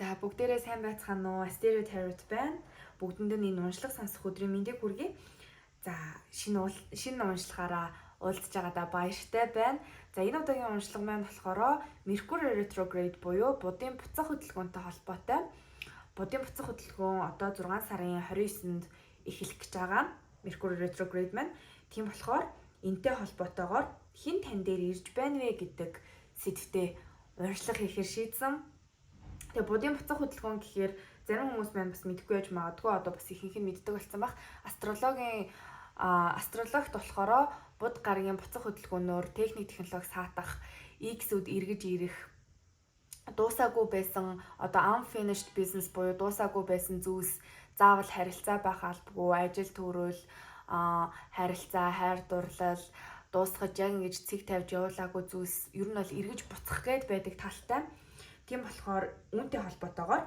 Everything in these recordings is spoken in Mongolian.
За бүгдээрээ сайн байцгаана уу? Стереотипт байна. Бүгдэнд нь энэ уншлага сонсох өдрийн мэндийг хүргэе. За шинэ уншлагаараа уулзж байгаадаа баяртай байна. За энэ удаагийн уншлага маань болохоор Mercury retrograde буюу будын буцах хөдөлгөөнтэй холбоотой. Будын буцах хөдөлгөөн одоо 6 сарын 29-нд эхлэх гэж байгаа. Mercury retrograde маань тийм болохоор энтэй холбоотойгоор хин тань дээр ирж байна вэ гэдэг сэдвтэ уншлага хийхээр шийдсэн. Тэгээ будын буцах хөдөлгөөн гэхээр зарим хүмүүс маань бас мэдэхгүй байж магадгүй одоо бас ихэнх нь мэддэг болсон бах. Астрологт болохоор буд гарагийн буцах хөдөлгөөнөөр техник технологи саатах X-үд эргэж ирэх дуусаагүй байсан одоо unfinished business буюу дуусаагүй байсан зүйлс заавал харилцаа байх албагүй ажил төрөл харилцаа хайр дурлал дуусгаж яг ингэж цэг тавьж явуулаагүй зүйлс ер нь бол эргэж буцах гээд байдаг талтай. Тийм болохоор үүнтэй холбоотойгоор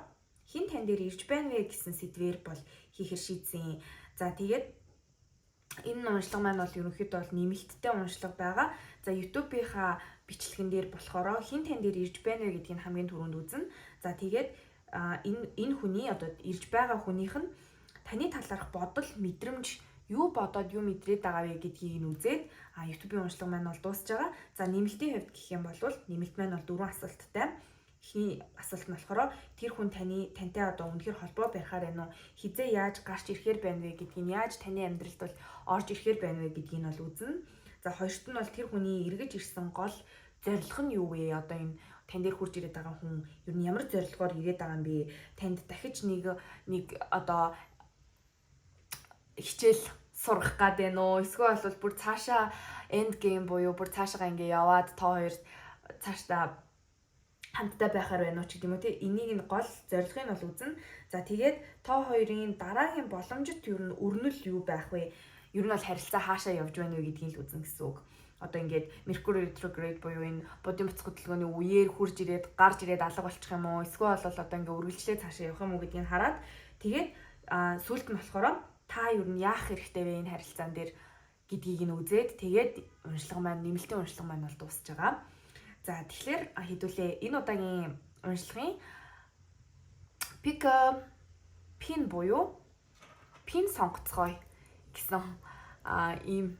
хин тань дээр ирж байна вэ гэсэн сэдвээр бол хийхэр шийдсэн. За тэгээд энэ уншлага маань бол ерөнхийдөө бол нэмэлттэй уншлага байгаа. За YouTube-ийнхаа бичлэгэн дээр болохоор хин тань дээр ирж байна вэ гэдгийг хамгийн түрүүнд үзнэ. За тэгээд энэ хүний одоо ирж байгаа хүнийх нь таны талаарх бодол, мэдрэмж юу бодоод юу мэдрээд байгаа вэ гэдгийг нь үзээд YouTube-ийн уншлага маань бол дуусж байгаа. За нэмэлтийн хувьд гэх юм бол нэмэлт маань бол 4 асуулттай. Эхний асуулт нь болохоор тэр хүн тантай одоо үнэхээр холбоо барихаар байна уу? Хизээ яаж гарч ирэхээр байна вэ гэдгийг нь яаж таны амьдралд бол орж ирэхээр байна вэ гэдгийг нь бол үзнэ. За хоёрт нь бол тэр хүний эргэж ирсэн гол зорилго нь юу вэ? Одоо энэ тань дээр хурж ирээд байгаа хүн ер нь ямар зорилгоор ирээд байгаа юм бэ? Танд дахиж нэг одоо хичээл сурах гад байна уу? Эсвэл бол бүр цаашаа end game буюу бүр цаашаа ингээ яваад тоо хоёр цаашдаа хамтдаа байхаар байна уу ч гэдэг юм уу тий. Энийг нь гол зорилгыг нь бол үзнэ. За тэгээд тоо хоёрын дараагийн боломжит ер нь өрнөл юу байх вэ? Ер нь бол харилцаа хаашаа явж байна вэ гэдгийг л үзнэ гэсэн үг. Одоо ингээд Mercury retrograde буюу энэ будын буцах хөдөлгөөний үеэр хурж ирээд гарч ирээд алга болчих юм уу? Эсвэл бол одоо ингээд үргэлжлээ цаашаа явах юм уу гэдгийг хараад тэгээд сүүлд нь болохоор та ер нь яах хэрэгтэй вэ энэ харилцаан дээр гэдгийг нь үзээд тэгээд уншлага маань нэмэлтийн уншлага маань бол дуусж байгаа. За тэгэхээр хэдүүлээ энэ удаагийн уншлагын пин буюу пин сонгоцгоё гэсэн ийм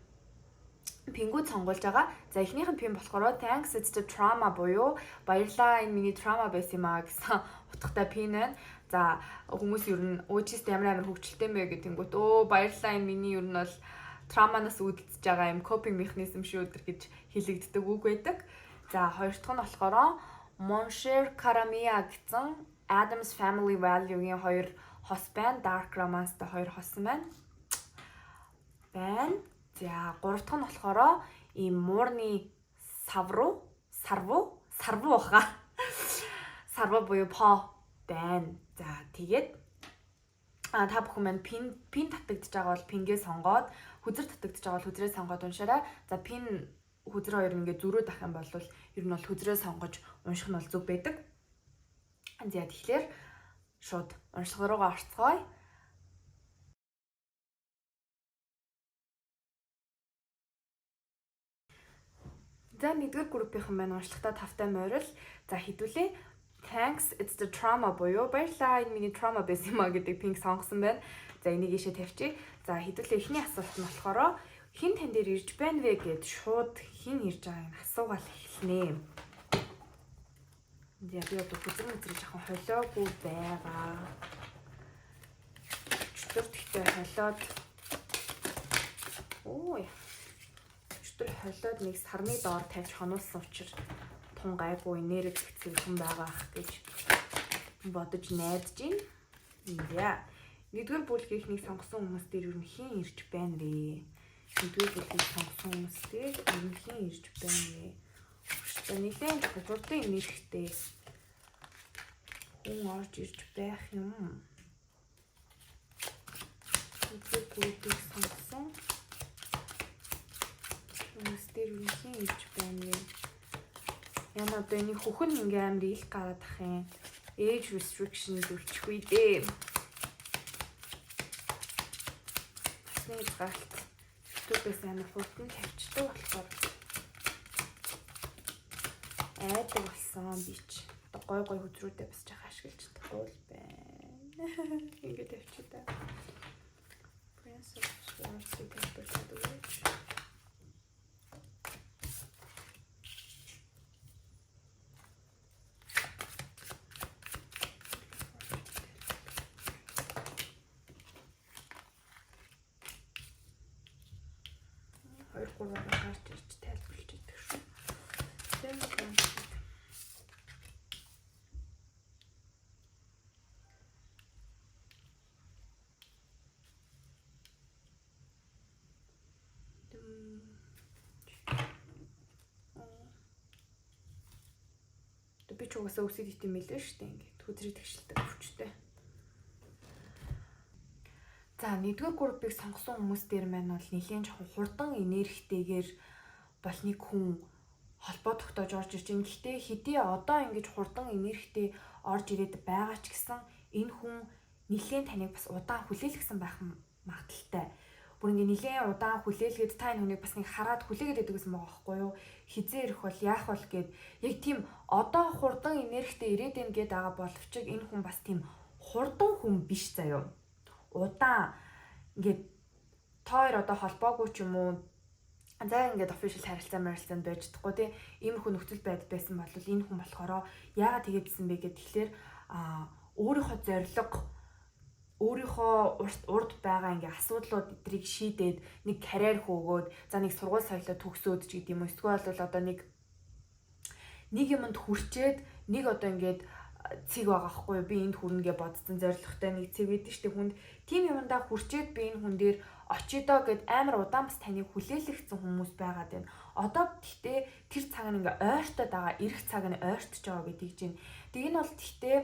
пингүүд сонгуулж байгаа. За эхнийх нь пин болохоор thanks it's the trauma буюу баярлалаа энэ миний trauma байсан юм гэсэн утгатай пин байна. За хүмүүс ер нь өөчөөс ямар хөвгчлөлтэй бэ гэдэнгүүт баярлалаа энэ миний ер нь бол травманаас үүдэлж байгаа юм coping mechanism шүү гэж хэлэгддэг үг байдаг. За хоёр дахь нь болохоор Monshir Karamia гэсэн Adam's Family Value-гийн хоёр хос байна. Dark Romance-тай хоёр хос байна. За гурав дахь нь болохоор ийм муурны сарвуу баха. Сарвуу буюу по байна. За тэгээд та бүхэн маань пин татагдж байгаа бол пингээ сонгоод хүзэр татагдж байгаа бол хүзрээ сонгоод уншаарай. За пин хүзэр хоёр ингээд зөрөөд ах юм бол ер нь бол хүзрээ сонгож унших нь бол зөв байдаг. За тэгэхээр шууд уншлага руугаа орцгоё. За нэгдүгээр группийнхан маань уншлагатаа тавтай морил. За хэдүүлээ thanks it's the trauma буюу баярлалаа энэ миний trauma байсан юм а гэдэг пинг сонгосон байна. За энийг ийшээ тавьчих. За хэдүүлээ эхний асуулт нь болохоор хин тань дээр ирж байна вэ гэд шууд хин ирж байгааг нь асуугаал эхэлнэ. За би одоо хүзэр жоохон холиогүй байгаа. Четвертэгтэй холиод холиод нэг сарны доор тавьж хонуулсан учраас тун гайгүй энерги хэцүүхэн байгаа ах гэж бодож найдаж байна. Нэгдүгээр бүлгийнхнийг сонгосон хүмүүс дээр ер нь хин ирж байна вэ? Нэгдүгээр бүлгийг сонгосон хүмүүс дээр ер нь хин ирж байна вэ? Өөртөө нэлээд хурдан нэрхтэй хүн орж ирж байх юм. Нэгдүгээр бүлгийг сонгосон хүмүүс дээр ер нь хин ирж байна вэ? Яна одоо энэ хөхөн ингээм амар их гараад ах юм. Age restriction зүрчгүй дээ. Нэг гаралт YouTube-ээс амар хурдан тавьчихдаг болохоор айдаг болсон би ч. Одоо гой хүзрүүдэд басж байгаа шиг ашиглаж чадахгүй бол байна. Ингээд явчих та. Prince of Swords гэдэг үг. Хоёр гурван гарч ирж тайлбарлаж идэх шүү. Би ч угаасаа үсэд ит юм хэлээ шүү дээ. Ингээд хүзрийг тэгшилдэг өвчтэй. За нэгдүгээр группыг сонгосон хүмүүс дээр маань бол нэлээд жоохон хурдан энергитэйгээр бол нэг хүн холбоо тогтоож орж ирж байна. Гэхдээ хэдий одоо ингэж хурдан энергитэй орж ирээд байгаа ч гэсэн энэ хүн нэлээд таныг бас удаан хүлээлгэсэн байх магадaltaй. Бүр ингэ нэлээд удаан хүлээлгээд та энэ хүнийг бас нэг хараад хүлээгээд байдаг гэсэн байгаа байхгүй юу? Хизээ ирэх бол яах бол гэд яг тийм одоо хурдан энергитэй ирээд ийн гээд байгаа боловч энэ хүн бас тийм хурдан хүн биш заяа. Удаан ингээд тоор одоо холбоогүй ч юм уу за ингээд official харилцаанд байж чадахгүй тий иймэрхүү нөхцөл байдал байсан бол энэ хүн болохоор яагаад тэгээдсэн бэ гэхэд тэгэхээр өөрийнхөө зорилго өөрийнхөө урд байгаа ингээ асуудлууд эдрийг шийдээд нэг карьер хөөгөөд за нэг сургууль соёлоо төгсөөд ч гэдэм юм эсвэл бол одоо нэг юмд хүрчээд нэг одоо ингээд цэг байгаа хгүй би энд хүрнэгээ бодсон зорилготой нэг цэг байдаг штеп хүнд тийм юмдаа хүрчээд би энэ хүн дээр очидоо гэд амар удаан бас таныг хүлээлгсэн хүмүүс байгаад байна. Одоо гэхдээ тэр цаг нь ингээ ойртоод байгаа ирэх цаг нь ойртож байгаа гэдгийг чинь. Тэг энэ бол гэхдээ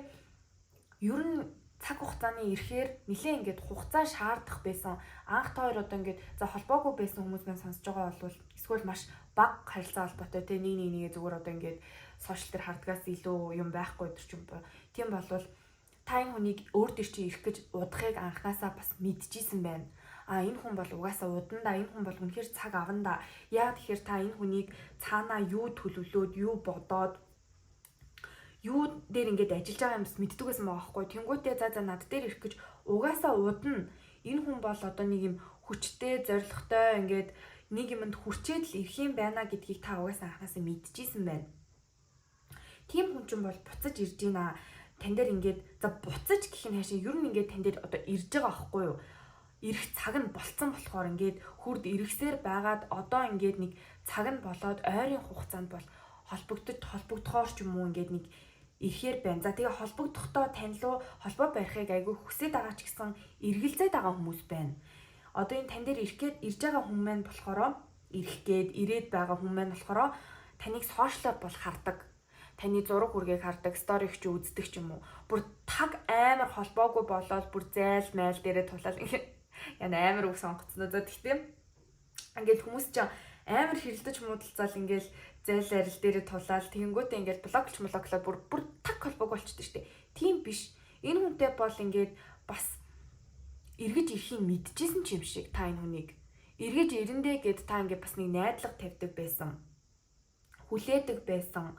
ер нь цаг хугацааны ирэхээр нэлээ ингээд хугацаа шаардах байсан. Анх та хоёр одоо ингээд за холбоогүй байсан хүмүүс маань сонсож байгаа бол эсвэл маш бага харилцаа холбоотой те нэг зүгээр одоо ингээд сошиал дээр хардгаас илүү юм байхгүй ч юм боо. Тийм болвол та энэ хүнийг өөр дөр чи ирэх гэж удахыг анханасаа бас мэдчихсэн байна. Энэ хүн бол угаасаа удандаа энэ хүн бол үнэхээр цаг аванда. Яг тэгэхээр та энэ хүнийг цаанаа юу төлөвлөөд юу бодоод юу дээр ингээд ажиллаж байгаа юмс мэддэг байсан байгаа байхгүй. Тэнгүүтээ за над дээр ирэх гэж угаасаа удана. Энэ хүн бол одоо нэг юм хүчтэй, зоригтой ингээд нэг юмд хүрчээд л ирэх юм байна гэдгийг та угаасаа анханасаа мэдчихсэн байна. Тийм хүн чинь бол буцаж ирж ийна. Тан дээр ингээд за буцаж гэх нь хаашаа ер нь ингээд тан дээр одоо ирж байгаа байхгүй юу? Ирэх цаг нь болцсон болохоор ингээд хурд ирэхсээр байгаад одоо ингээд нэг цаг нь болоод ойрын хугацаанд бол холбогдохоор ч юм уу ингээд нэг ирэхээр байна. За тэгээ холбогдохдоо тань руу холбоо барихыг айгүй хүсэж байгаа ч гэсэн эргэлзээд байгаа хүмүүс байна. Одоо энэ тань дээр ирж байгаа хүмүүс маань болохоор ирэх гээд ирээд байгаа хүмүүс маань болохоор таныг сошиалор бол хардаг. Таны зураг хүргээг хардаг, сториг ч үздэг ч юм уу. Бүр таг амар холбоогүй болоод бүр зайл майл дээрээ тулаад яна амар үг сонгоцсноо. За тэгтээ ингээд хүмүүс ч амар хэрэлдэж муудалцаал ингээд зайл арил дээрээ тулаад тэгэнгүүтээ ингээд блоклоод бүр таг холбоогүй болчихдээ штэ. Тийм биш. Энэ хүнтэй бол ингээд бас эргэж ирэхийг мэдчихсэн ч юм шиг та энэ хүнийг эргэж ирэндээ гэд та ингээд бас нэг найдлага тавьдаг байсан. Хүлээдэг байсан.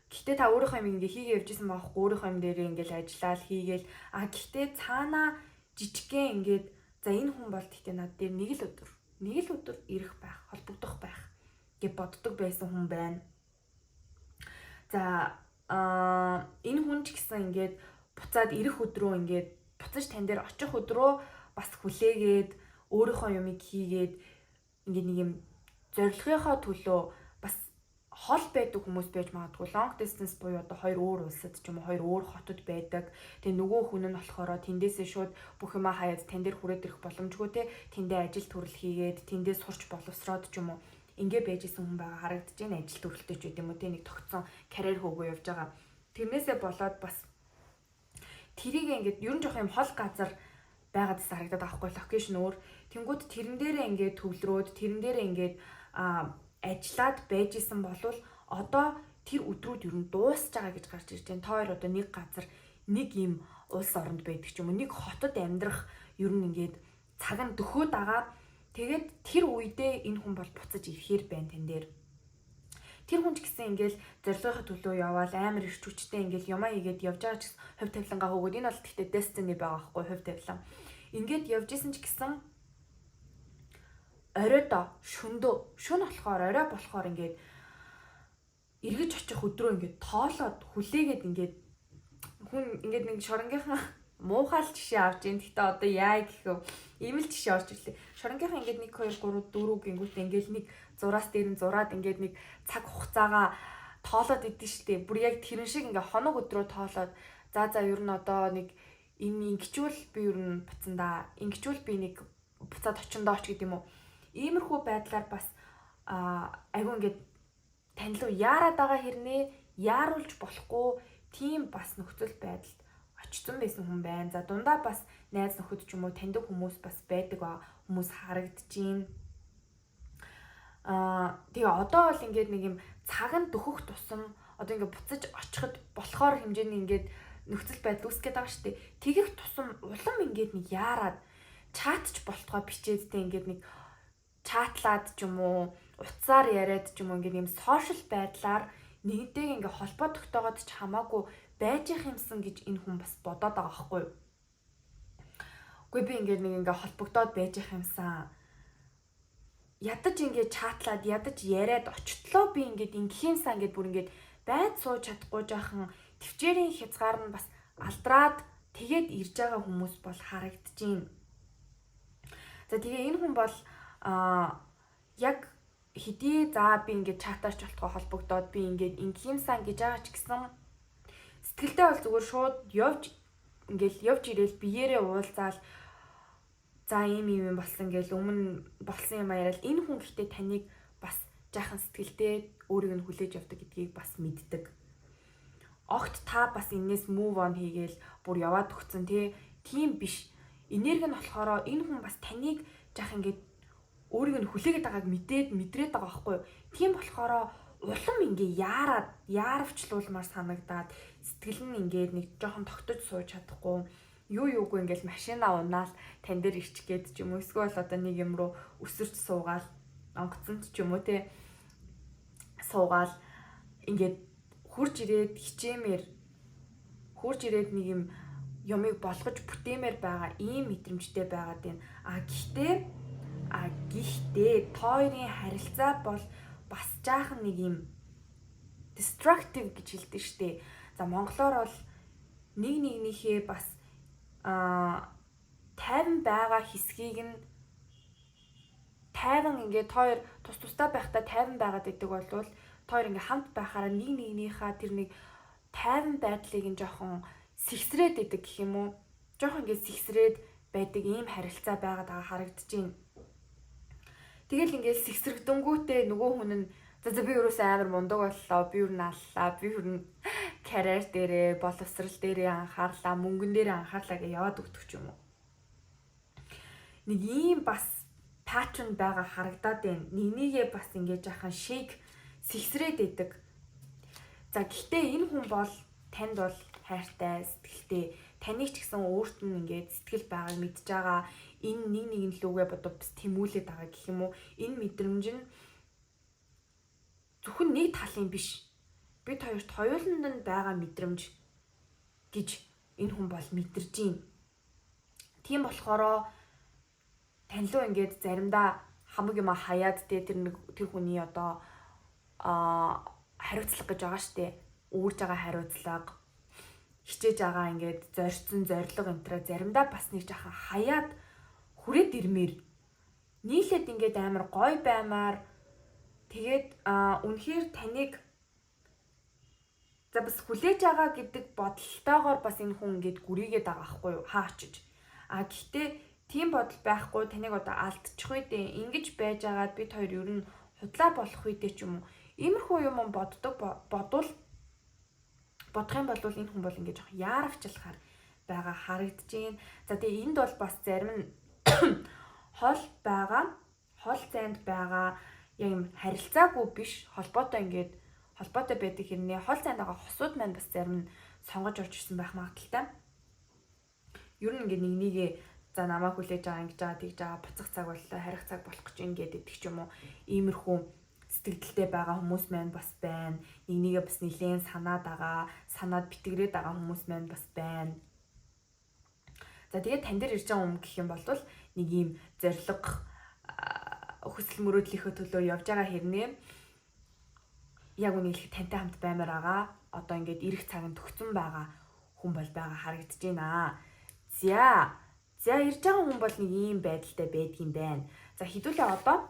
Гэхдээ та өөрийнхөө юм ингээ хийгээ явжсэн байхгүй өөрийнхөө юм дээр ингээл ажиллаад хийгээл гэхдээ цаанаа жижигхэн ингээд за энэ хүн бол гэхдээ над дээр нэг л өдөр ирэх байх, холбогдох байх гэж боддог байсан хүн байна. За энэ хүн ч гэсэн ингээд буцаад ирэх өдрөө ингээд буцаж тань дээр очих өдрөө бас хүлээгээд өөрийнхөө юмыг хийгээд ингээд нэг юм зорилгынхоо төлөө бас хол байдаг хүмүүс байж магадгүй long distance буюу одоо хоёр өөр улсад ч юм уу хоёр өөр хотод байдаг. Тэгээ нөгөө хүн нь болохоор тэндээсээ шууд бүх юмаа хаяад тань дээр хүрээд ирэх боломжгүй те тэндээ ажил төрөл хийгээд тэндээ сурч боловсроод ч юм уу ингээ байж исэн хүн байгаа харагдаж байна. Ажил төрөлтэй ч үгүй юм уу те нэг тогтсон карьер хөөгөө явж байгаа. Тэрнээсээ болоод бас тэрийг ингээд ер нь жоох юм хол газар байгаад гэсэн харагдаад байгаа хгүй локейшн өөр. Тэнгүүд тэрэн дээрээ ингээд төвлөрөөд тэрэн дээрээ ингээд ажиллаад байж исэн болвол одоо тэр өдрүүд ер нь дуусж байгаа гэж гарч ирж байна. Та хоёр одоо нэг газар нэг юм улс оронд байдаг ч юм уу нэг хотод амьдрах ер нь ингээд цаг нь дөхөөд байгаа. Тэгээд тэр үедээ энэ хүн бол буцаж ирэхээр байна тэн дээр. Тэр хүн ч гэсэн ингээл зорилгынхаа төлөө яваал амар ирч хүчтэй ингээл юмаа хийгээд явж байгаа ч гэсэн хувь тавилангаа хөөгд энэ бол гэхдээ destiny байгаа байхгүй хувь тавилан. Ингээд явж исэн ч гэсэн оройдоо шүн болохоор орой болохоор ингээд эргэж очих өдрөө ингээд тоолоод хүлээгээд ингээд хүн ингээд нэг шоронгийнхан муухай жишээ авч ийн. Гэхдээ одоо яа гэхөө ийм л жишээ орж ирлээ. Шоронгийнхан ингээд 1 2 3 4 гингүүтээ ингээд нэг зураас дээр нь зураад ингээд нэг цаг хугацаагаа тоолоод идэв штэ. Бүр яг тэрэн шиг ингээд хоног өдрөө тоолоод за ер нь одоо нэг энэ ингэчүүл би ер нь буцандаа ингэчүүл би нэг буцаад очиндооч гэдэг юм уу. Иймэрхүү байдлаар бас айгүй ингээд тань руу яарад байгаа хэрнээ яаруулж болохгүй тийм бас нөхцөл байдалд очсон байсан хүн байна. За дундаа бас найз нөхөд ч юм уу таньдаг хүмүүс бас байдаг хүмүүс харагдчихээн. Тэгээ одоо бол ингээд нэг юм цагаан дөхөх тусам одоо ингээд буцаж очиход болохоор хэмжээний ингээд нөхцөл байдал үүсгэж байгаа шүү дээ. Тэгэх тусам улам ингээд нэг яарад чатч болтгоо бичээд тэ ингээд нэг чатлаад ч юм уу утсаар яриад ч юм уу ингээд юм сошиал байдлаар нэгнтэйг ингээд холбоо тогтоогоод ч хамаагүй байж их юмсан гэж энэ хүн бас бодоод байгаа байхгүй юу. Үгүй би ингээд нэг ингээд холбогдоод байж их юмсан. Ядаж ингээд чатлаад ядаж яриад очтлоо би ингээд ингэхийнсаа ингээд бүр ингээд байд сууж чадахгүй жаахан төвчээрийн хязгаар нь бас алдраад тэгээд ирж байгаа хүмүүс бол харагдчихээн. За тэгээ энэ хүн бол яг хэдий за би ингээд чатаарч болтгоо холбогдоод би ингээд ингэхийнсаа гэж байгаа ч гэсэн сэтгэлдээ бол зүгээр шууд явж ирээл биеэрээ уулзаал за ийм болсон гэж өмнө болсон юм яриад энэ хүн гэхдээ таныг бас жаахан сэтгэлдээ өөрийг нь хүлээж авдаг гэдгийг бас мэддэг. Огт та бас энээс move on хийгээл бүр яваад өгцөн тийм биш. Энерги нь болохоор энэ хүн бас таныг жаахан ингээд өөрийг нь хүлээгээд байгааг мэдрээд байгаа байхгүй юу. Тийм болохоор улам ингээ яаравчлуулмаар санагдаад сэтгэл нь ингээд нэг жоохон тогтож сууж чадахгүй юугүй ингээл машина унаал тань дээр ичгээд ч юм уу эсвэл одоо нэг юм руу өсөрч суугаал онгоцонд ч юм уу те суугаал ингээд хурж ирээд хичээмээр хурж ирээд нэг юм юмыг болгож бүтээмээр байгаа ийм мэдрэмжтэй байгаад байна. Гэхдээ тойрын харилцаа бол бас жаахан нэг юм destructive гэж хэлдэг штэ. За монголоор бол нэгнийхээ бас тайван байгаа хэсгийг нь тайван ингээд тойр тусдаа байхдаа тайван байгаад идэг болвол тойр ингээд хамт байхаараа нэгнийхээ тэр нэг тайван байдлыг нь жоохон сэгсрээд идэг гэх юм уу. Жоохон ингээд сэгсрээд байдаг ийм харилцаа байгаад байгаа харагдчихээн. Тэгэл ингээд сэгсрэгдэнгүүтээ нөгөө хүн нь за би юуроос амар мундаг боллоо, би юу нааллаа, би юу карьер дээрээ, боловсрал дээрээ анхаарлаа, мөнгөн дээрээ анхаарлаа гэж яваад өгдөг ч юм уу. Нэг ийм бас паттерн байгаа харагдаад байна. Нэгнийгээ бас ингээд жаахан шейк сэгсрээд идэг. За гэхдээ энэ хүн бол танд бол хайртай, сэтгэлтэй, таныг ч гэсэн өөрт нь ингээд сэтгэл байгааг мэдж байгаа. Энэ нэг лүүгээ бодов бас тэмүүлээд байгаа гэх юм уу. Энэ мэдрэмж нь зөвхөн нэг талын биш. Бид хоёрт хоёуланд нь байгаа мэдрэмж гэж энэ хүн бол мэдэрж байна. Тийм болохоор танилуу ингээд заримдаа хамаг юм хаяад тэр хүний одоо хариуцлага гэж байгаа штэ. Үүрж байгаа хариуцлага хичээж байгаа ингээд зорьсон зориг энтраа заримдаа бас нэг жахан хаяад хүрээд ирмээр нийлээд ингээд амар гой баймаар тэгээд үнэхээр таныг за бас хүлээж байгаа гэдэг бодолтойгоор бас энэ хүн ингээд гүрийгээд байгаа байхгүй юу хаа очиж. Гэхдээ тийм бодол байхгүй таныг одоо алдчих үедээ ингэж байж агаад бид хоёр ер нь худлаа болох үедээ ч юм уу иймэрхүү юм бодох юм бол энэ хүн бол ингээд жоох яаравчлахаар байгаа харагдаж байна. За тэгээ энд бол бас зарим нь хол зайд байгаа юм харилцаагүй биш холбоотой байдаг хэрнээ хол зайд байгаа хосууд маань бас зарим нь сонгож орж ирсэн байх магадaltaй. Ер нь ингээд нэгнийгээ за намайг хүлээж байгаа ингэж байгаа тэгж байгаа буцах цаг боллоо харих цаг болох гэж ингээд идэх ч юм уу иймэрхүү сэтгэлдээ байгаа хүмүүс маань бас байна. Нэгнийгээ бас нэлээд санаад битгрээд байгаа хүмүүс маань бас байна. За тэгээд тань дээр ирж байгаа юм гэх юм бол нэг ийм зориг хүсэл мөрөөдлийнхөө төлөө явж байгаа хэрнээ яг үнэхээр тантай хамт баймаар байгаа. Одоо ингээд ирэх цагт төгсөн байгаа хүн бол байгаа харагдаж байна. За ирж байгаа хүн бол нэг ийм байдалтай байдгийн байна. За хэдүүлээ одоо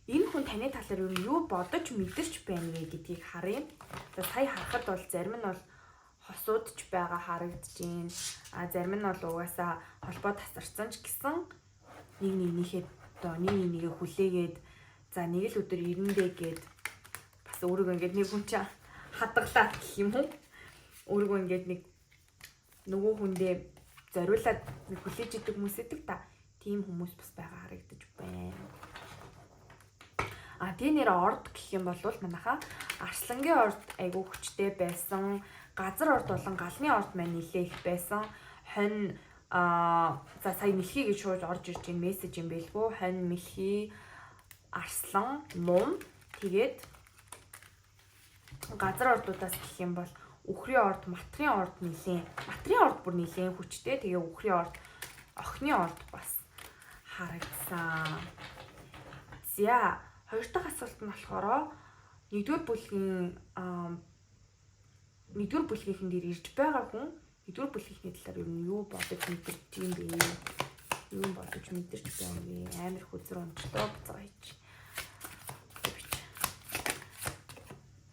энэ хүн таны талаар юу бодож мэдэрч байна вэ гэдгийг харъя. За сая харахад бол зарим нь бол хосуудж байгаа харагдаж байна. Зарим нь бол угаасаа холбоо тасарсан ч гэсэн нэг нэгээ хүлээгээд за нэг л өдөр ирэндээ гээд бас өөрийгөө ингээд нэг хүн чинь хадгалаад гэх юм уу? Өөрийгөө ингээд нэг нөгөө хүндээ зориулаад хүлээж идэг хүмүүс идэг та. Тийм хүмүүс бас байгаа харагдаж байна. Тэгээ нэр орд гэх юм бол манайха Арслангийн орд айгүй хүчтэй байсан. Газар орд болон галны орд маань нэлээ их байсан. Хонь за сая мэлхий гэж шууд орж ирж байгаа мессеж юм байлгүй. Хонь, мэлхий, арслан, мум тэгээд газар ордуудаас гэх юм бол үхрийн орд, матрын орд матрын орд бүр нэлээ хүчтэй. Тэгээ үхрийн орд, охины орд бас харагдсан. За хоёр дахь асуулт нь болохоор нэгдүгээр бүлгийн дээр ирж байгаа хүн нэгдүгээр бүлгийн талаар юу бодож мэдэрч юм бэ? Юу бодож мэдэрч байна вэ? Амар хүзэр унчлаа буцаач.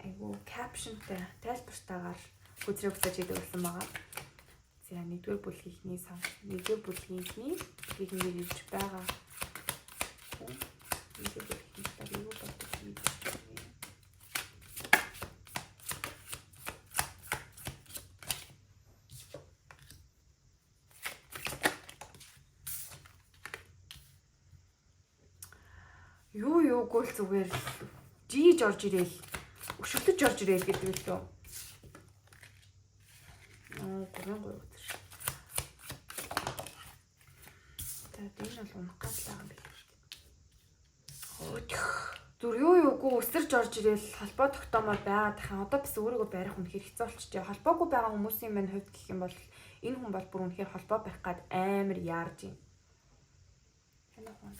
Айгу captionтай тайлбартаагаар хүзрээ буцааж идэг болсон байгаа. За нэгдүгээр бүлгийн дээр ирж байгаа хүн нэгдүгээр бүлгийн талаар юу бодож мэдэрч байна вэ? Юу гол зүгээр жиж орж ирээл өшөглөж орж ирээл гэдэг лөө. Гурван өдөр. Тэгээд энэ бол унах гатлаа юм биш үү? Зүр юугүй өсөрж орж ирээл холбоо тогтоомоор байгаад тахын одоо бас өөрийгөө барих үнэхээр хэцүү болчихжээ. Холбоогүй байгаа хүмүүсийн мань хувьд гэх юм бол энэ хүн бол бүр үнэхээр холбоо байх гад амар яарж юм. Энэ хүн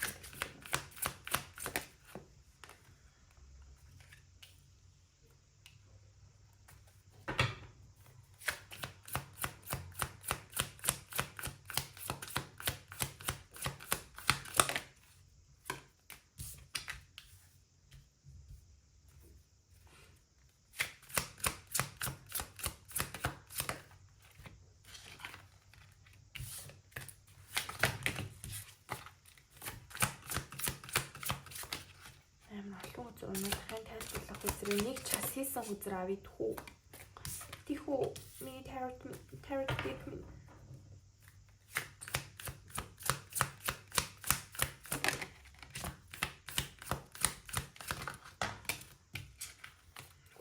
Өнөөдрийн тайлбарлах хүзрээ нэг час хийсэн хүзэр авъя хүү. Тийхүү миний тарот бит.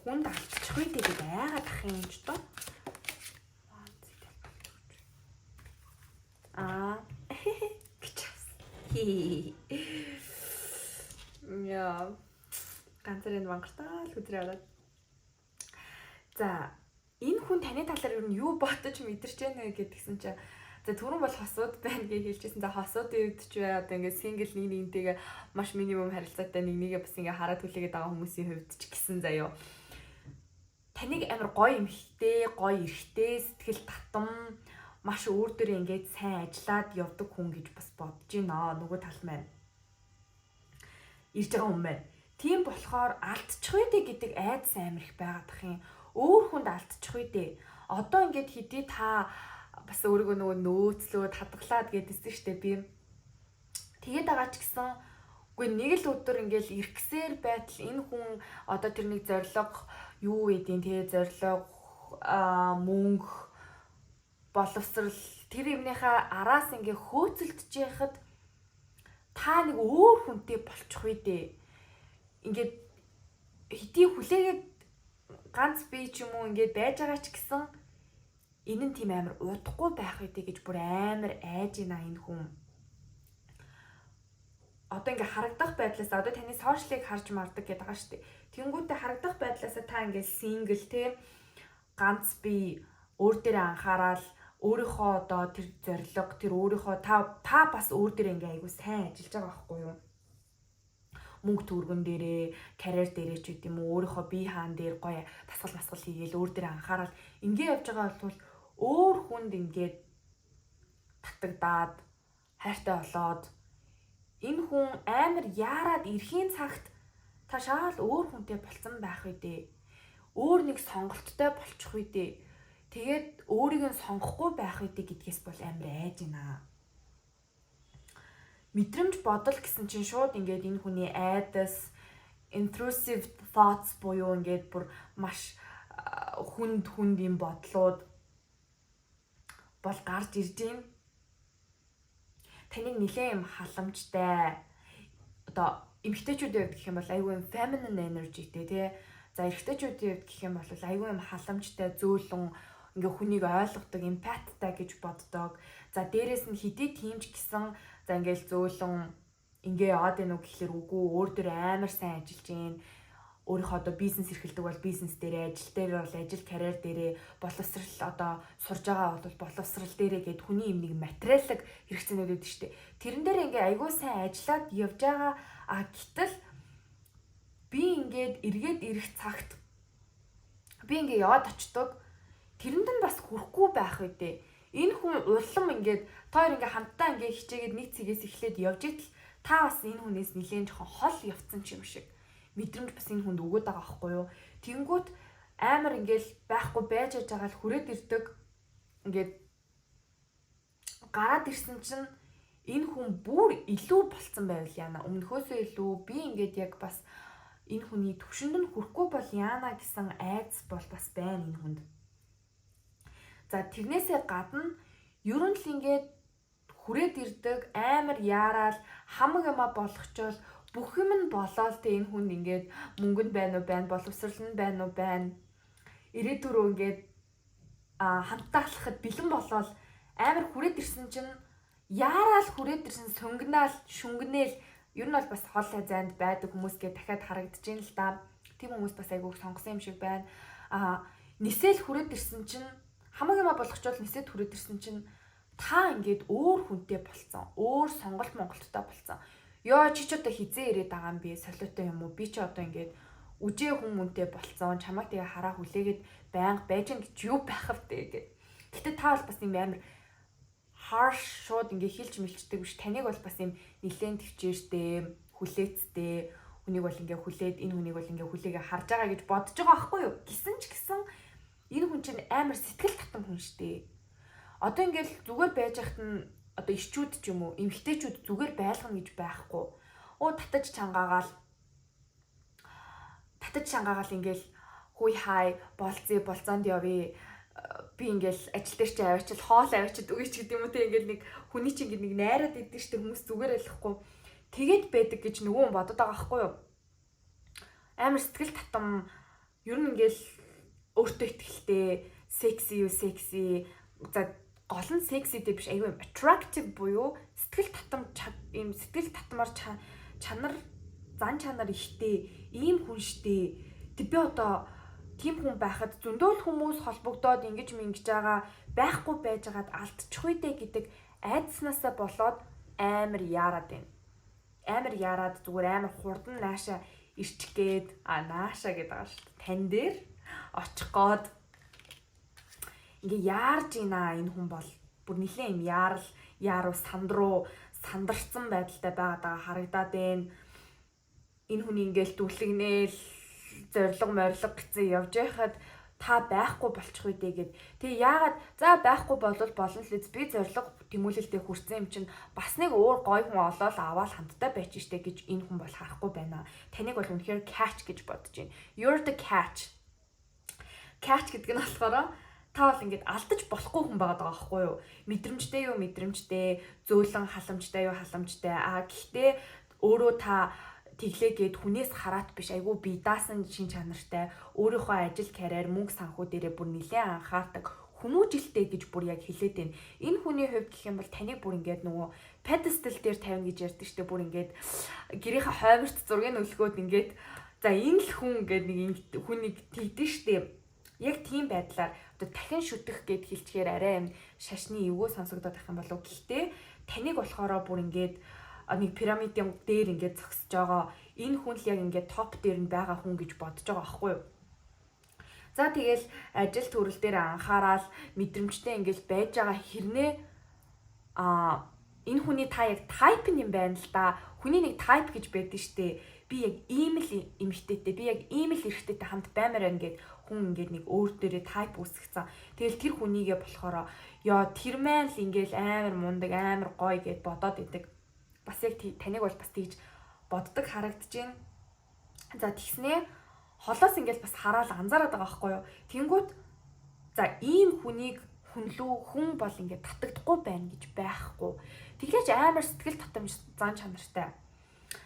Хүнд алдчих үү гэдэг айгаад ах юм ч тоо. Яа. Ганцаар энэ мангартаа л хүзрээ аваад. За энэ хүн таны талаар юу бодож мэдэрч байна вэ гэдгсэн чинь за түрүүн бол хосууд байна гэж хэлчихсэн. За хосуудын үед ч одоо ингээд сингл нэгнийгээ маш минимум харилцаатай нэгнийгээ бас ингээд хараад хүлээгээд байгаа хүмүүсийн хувьд ч гэсэн заяо. Таныг амар гоё эмхтэй, гоё эрхтэй, сэтгэл татам маш өөр дөр ингээд сайн ажиллаад явдаг хүн гэж бас бодож байна. Нөгөө тал маань ирж байгаа хүн байна. Тийм болохоор алдчих үү гэдэг айдас амар их байгаад ах юм. Өөр хүнд алдчих үү. Одоо ингээд хэдий та бас өөрийгөө нөгөө нөөцлөөд хадгалаад гэдсэн штэ би. Тэгээд байгаа ч гэсэн үгүй нэг л өдөр ингээд иргэсээр байтал энэ хүн одоо тэр нэг зориг юу гэдیں те зориг мөнгө боловсрал тэр юмныхаа араас ингээд хөөцөлдөж яхад та нэг өөр хүнтэй болчих үү. Ингээд хэдий хүлээгээд ганц би ч юм уу ингээд байж байгаа ч гэсэн энэ нь тийм амар удахгүй байх үедээ гэж бүр амар айж ийна энэ хүн. одоо ингээ харагдах байдлаас одоо таны сошиалыг харж мардаг гэдэг байгаа шүү дээ. Тэнгүүтээ харагдах байдлаас та ингээ сингл те ганц бие өөр дээрээ анхаарал өөрийнхөө одоо тэр зорилго тэр өөрийнхөө та бас өөр дээрээ ингээ айгу сайн ажиллаж байгаа байхгүй юу? Мөнгө төгрөгөн дээрээ, карьер дээрээ ч гэдэм үү өөрийнхөө бие хаан дээр гоё тасгал масгал хийгээл өөр дээрээ анхаарал ингээ явж байгаа бол өөр хүнд ингээд татагдаад хайртай болоод энэ хүн амар яарад эрхийн цагт та шаал өөр хүнтэй болцсон байх үедээ өөр нэг сонголттой болчих үедээ тэгээд өөрийг нь сонгохгүй байх үедээ гэдгээс бол амар айж байна. Мэдрэмж бодол гэсэн чинь шууд ингээд энэ хүний айдас intrusive thoughts буюу ингээд бүр маш хүнд юм бодлууд бол гарч ирж байна. Таныг нэлээд юм халамжтай одоо эмэгтэйчүүдийн хувьд гэх юм бол айгүй юм feminine energyтэй тий. За эрэгтэйчүүдийн хувьд гэх юм бол айгүй юм халамжтай зөөлөн ингээ хүнийг ойлгодог, эмпаттай гэж боддог. За дээрэс нь хэдий тиймч гэсэн за ингээл зөөлөн ингээ яваад байна уу гэхэлэр үгүй өөр дөр амар сайн ажиллаж гин. Өөрийнхөө одоо бизнес эрхэлдэг бол бизнес дээрээ, ажил дээр бол ажил карьер дээрээ, боловсрал одоо сурж байгаа бол боловсрал дээрээ гэд хүний юм нэг материалог хэрэгцээнүүд үүдэж штэ. Тэрэн дээр ингээ айгүй сайн ажиллаад явж байгаа гэтэл би ингээд эргээд ирэх цагт би ингээ яваад очдог. Тэрэнд нь бас хүрэхгүй байх үедээ энэ хүн улам ингээд тоор ингээ хамтдаа ингээ хичээгээд нэг цэгээс эхлээд явж итэл та бас энэ хүнээс нэлээд жоохон хол явцсан юм шиг мэдрэмж бас энэ хүнд өгöd байгаа байхгүй юу. Тэнгүүт амар ингээл байхгүй байж байгаа л хүрээд ирдэг. Ингээд гараад ирсэн чинь энэ хүн бүр илүү болцсон байвал яана. Өмнөхөөсөө илүү би ингээд яг бас энэ хүний төвшөнд нь хүрэхгүй бол яана гэсэн айдас бол бас байна энэ хүнд. За тэрнээсээ гадна ер нь л ингээд хүрээд ирдэг амар яарал хамаг юмаа болгочвол бүх юм нь болоод тэ энэ хүн ингээд мөнгөнд байна уу байна, боловсрал нь байна уу байна. Ирээдүрөө ингээд хамтаа алхахад бэлэн болоод амар хүрээд ирсэн чинь яараал хүрээд ирсэн сонгонаал, шүнгэнээл ер нь бол бас хол хязаанд байдаг хүмүүс гээ дахиад харагдаж байна л да. Тийм хүмүүс бас айгууг сонгосон юм шиг байна. Нисэл хүрээд ирсэн чинь хамаг юмаа болгочвол нисэд хүрээд ирсэн чинь та ингээд өөр хүнтэй болцсон. Өөр сонголт монголттой болцсон. Ёо чи ч одоо хизээ ирээд байгаа юм би солиотой юм уу? Би чи одоо ингээд үжээ хүмүүнтэй болцсон. Чамайг тэгээ хараа хүлээгээд байнга байж гэж юу байх вэ гэдэг. Гэтэ та бол бас юм амар harsh шууд ингээ хилж мэлчдэг биш. Таныг бол бас юм нилээн төвчээртэй, хүлээцтэй. Хүнийг бол ингээ хүлээд энэ хүнийг бол ингээ хүлээгээ харж байгаа гэж бодож байгаа байхгүй юу? Гисэн ч гэсэн энэ хүн чинь амар сэтгэл татам хүн штэ. Одоо ингээл зүгээр байж хахад нь одоо ичүүд ч юм уу эмгтээчүүд зүгээр байлгана гэж байхгүй. Татаж чангаагаал ингээл хүй хай болцоонд явъя. Би ингээл ажил дээр чи аваачил хоол аваачид өгөөч гэдэг юм уу те ингээл нэг хүний чинь нэг найраад идэв штэ хүмүүс зүгээр ойлгохгүй. Тэгээд байдаг гэж нөгөө хүн бодод байгаа байхгүй юу? Амар сэтгэл татам ер нь ингээл өөртөө ихтэй секси за гол нь секситэй биш айгүй attractive буюу сэтгэл татмаар чанар зан чанар ихтэй ийм хүн штэ. Тэг би одоо тийм хүн байхад зөндөл хүмүүс холбогдоод ингэж байгаа байхгүй байж байгаад алдчих үедээ гэдэг айдснаасаа болоод амар яарад байна. Амар яарад зүгээр амар хурдан нааша ирчих гээд нааша гэдэг байгаа шүү дээ. Тань дээр очих гээд ингээ яарж ийна энэ хүн бол бүр нэлээ юм яаруу сандарсан байдалтай байгаад харагдаад байна. Энэ хүний ингээл дүлгнээл зориг морилго гэсэн явж байхад та байхгүй болчих үедээ гээд тэгээ яагаад за байхгүй болвол болно л би зориг тэмүүлэлтэд хүрсэн юм чинь бас нэг өөр гой хүн олоод аваад хамтдаа байж штэ гэж энэ хүн бол харахгүй байна. Таныг бол үнэхээр catch гэж бодож байна. You're the catch. Catch гэдэг нь болохоор та бол ингээд алдаж болохгүй хүн байгаа байхгүй юу? Мэдрэмжтэй, зөөлөн халамжтай. Гэхдээ өөрөө та тэглээгээд хүнээс хараат биш айгүй бие даасан шин чанартай өөрийнхөө ажил карьер мөнгө санхүү дээрээ бүр нэлээд анхаардаг хүмүүжилтэй гэж бүр яг хэлээд байна. Энэ хүний хувьд гэх юм бол таныг бүр ингээд нөгөө pedestal дээр тавина гэж ярьдаг штэ, бүр ингээд гэрийнхаа хойморт зургийг өлгөөд ингээд за энэ л хүн гэдэг нэг хүнийг тэгдэж штэ. Яг тийм байдлаар одоо дахин шүтэх гэд хэлчихээр арай юм шашны эвгүй сонсогдоод байх юм болов. Гэхдээ таныг болохоор бүр ингээд нэг пирамидын дээр ингээд зогсож байгаа энэ хүн л яг ингээд топ дээр нь байгаа хүн гэж бодож байгаа байхгүй юу? За тэгэл ажил төрөл дээр анхаарал мэдрэмжтэй ингээд байж байгаа хэрнээ энэ хүний та яг тайп юм байна л да. Хүний нэг тайп гэж байдаг штэ. Би яг ийм л эмэгтэйтэй, би яг ийм л эрэгтэйтэй хамт баймаар байна гэд хүн ингээд нэг өөр дээрээ тайп үүсгэсэн. Тэгэл тэр хүнийгээ болохоор ёо тэр маань л ингээд амар мундаг, амар гоё гэд бодоод идэг. Бас яг таныг бол бас тэгж боддог харагдаж байна. За тэгснээ холоос ингээд бас хараад анзаараад байгаа байхгүй юу? Тэнгүүт за ийм хүнийг хүн бол ингээд татагдахгүй байна гэж байхгүй. Тэглэж амар сэтгэл татамж зан чанартай.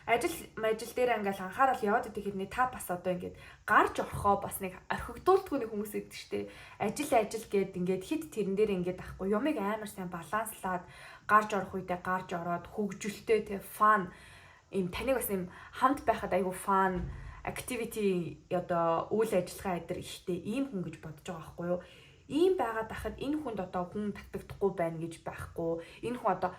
Ажил дээр ингээл анхаарал яваад идэх хэрнээ та бас одоо ингээд гарч орохоо бас нэг орхигдуултгүй нэг хүмүүс идэг штэ. Ажил гээд ингээд хит тэрэн дээр ингээд ахгүй юмыг амар сайн баланслаад гарч орох үедээ гарч ороод хөгжилтэй те фан им таныг бас юм хамт байхад айгу фан activity одоо үйл ажиллагаа эдэр ихтэй ийм хүн гэж бодож байгаа байхгүй юу? Ийм байгаад байхад энэ хүнд одоо хүн татагдахгүй байна гэж байхгүй. Энэ хүн одоо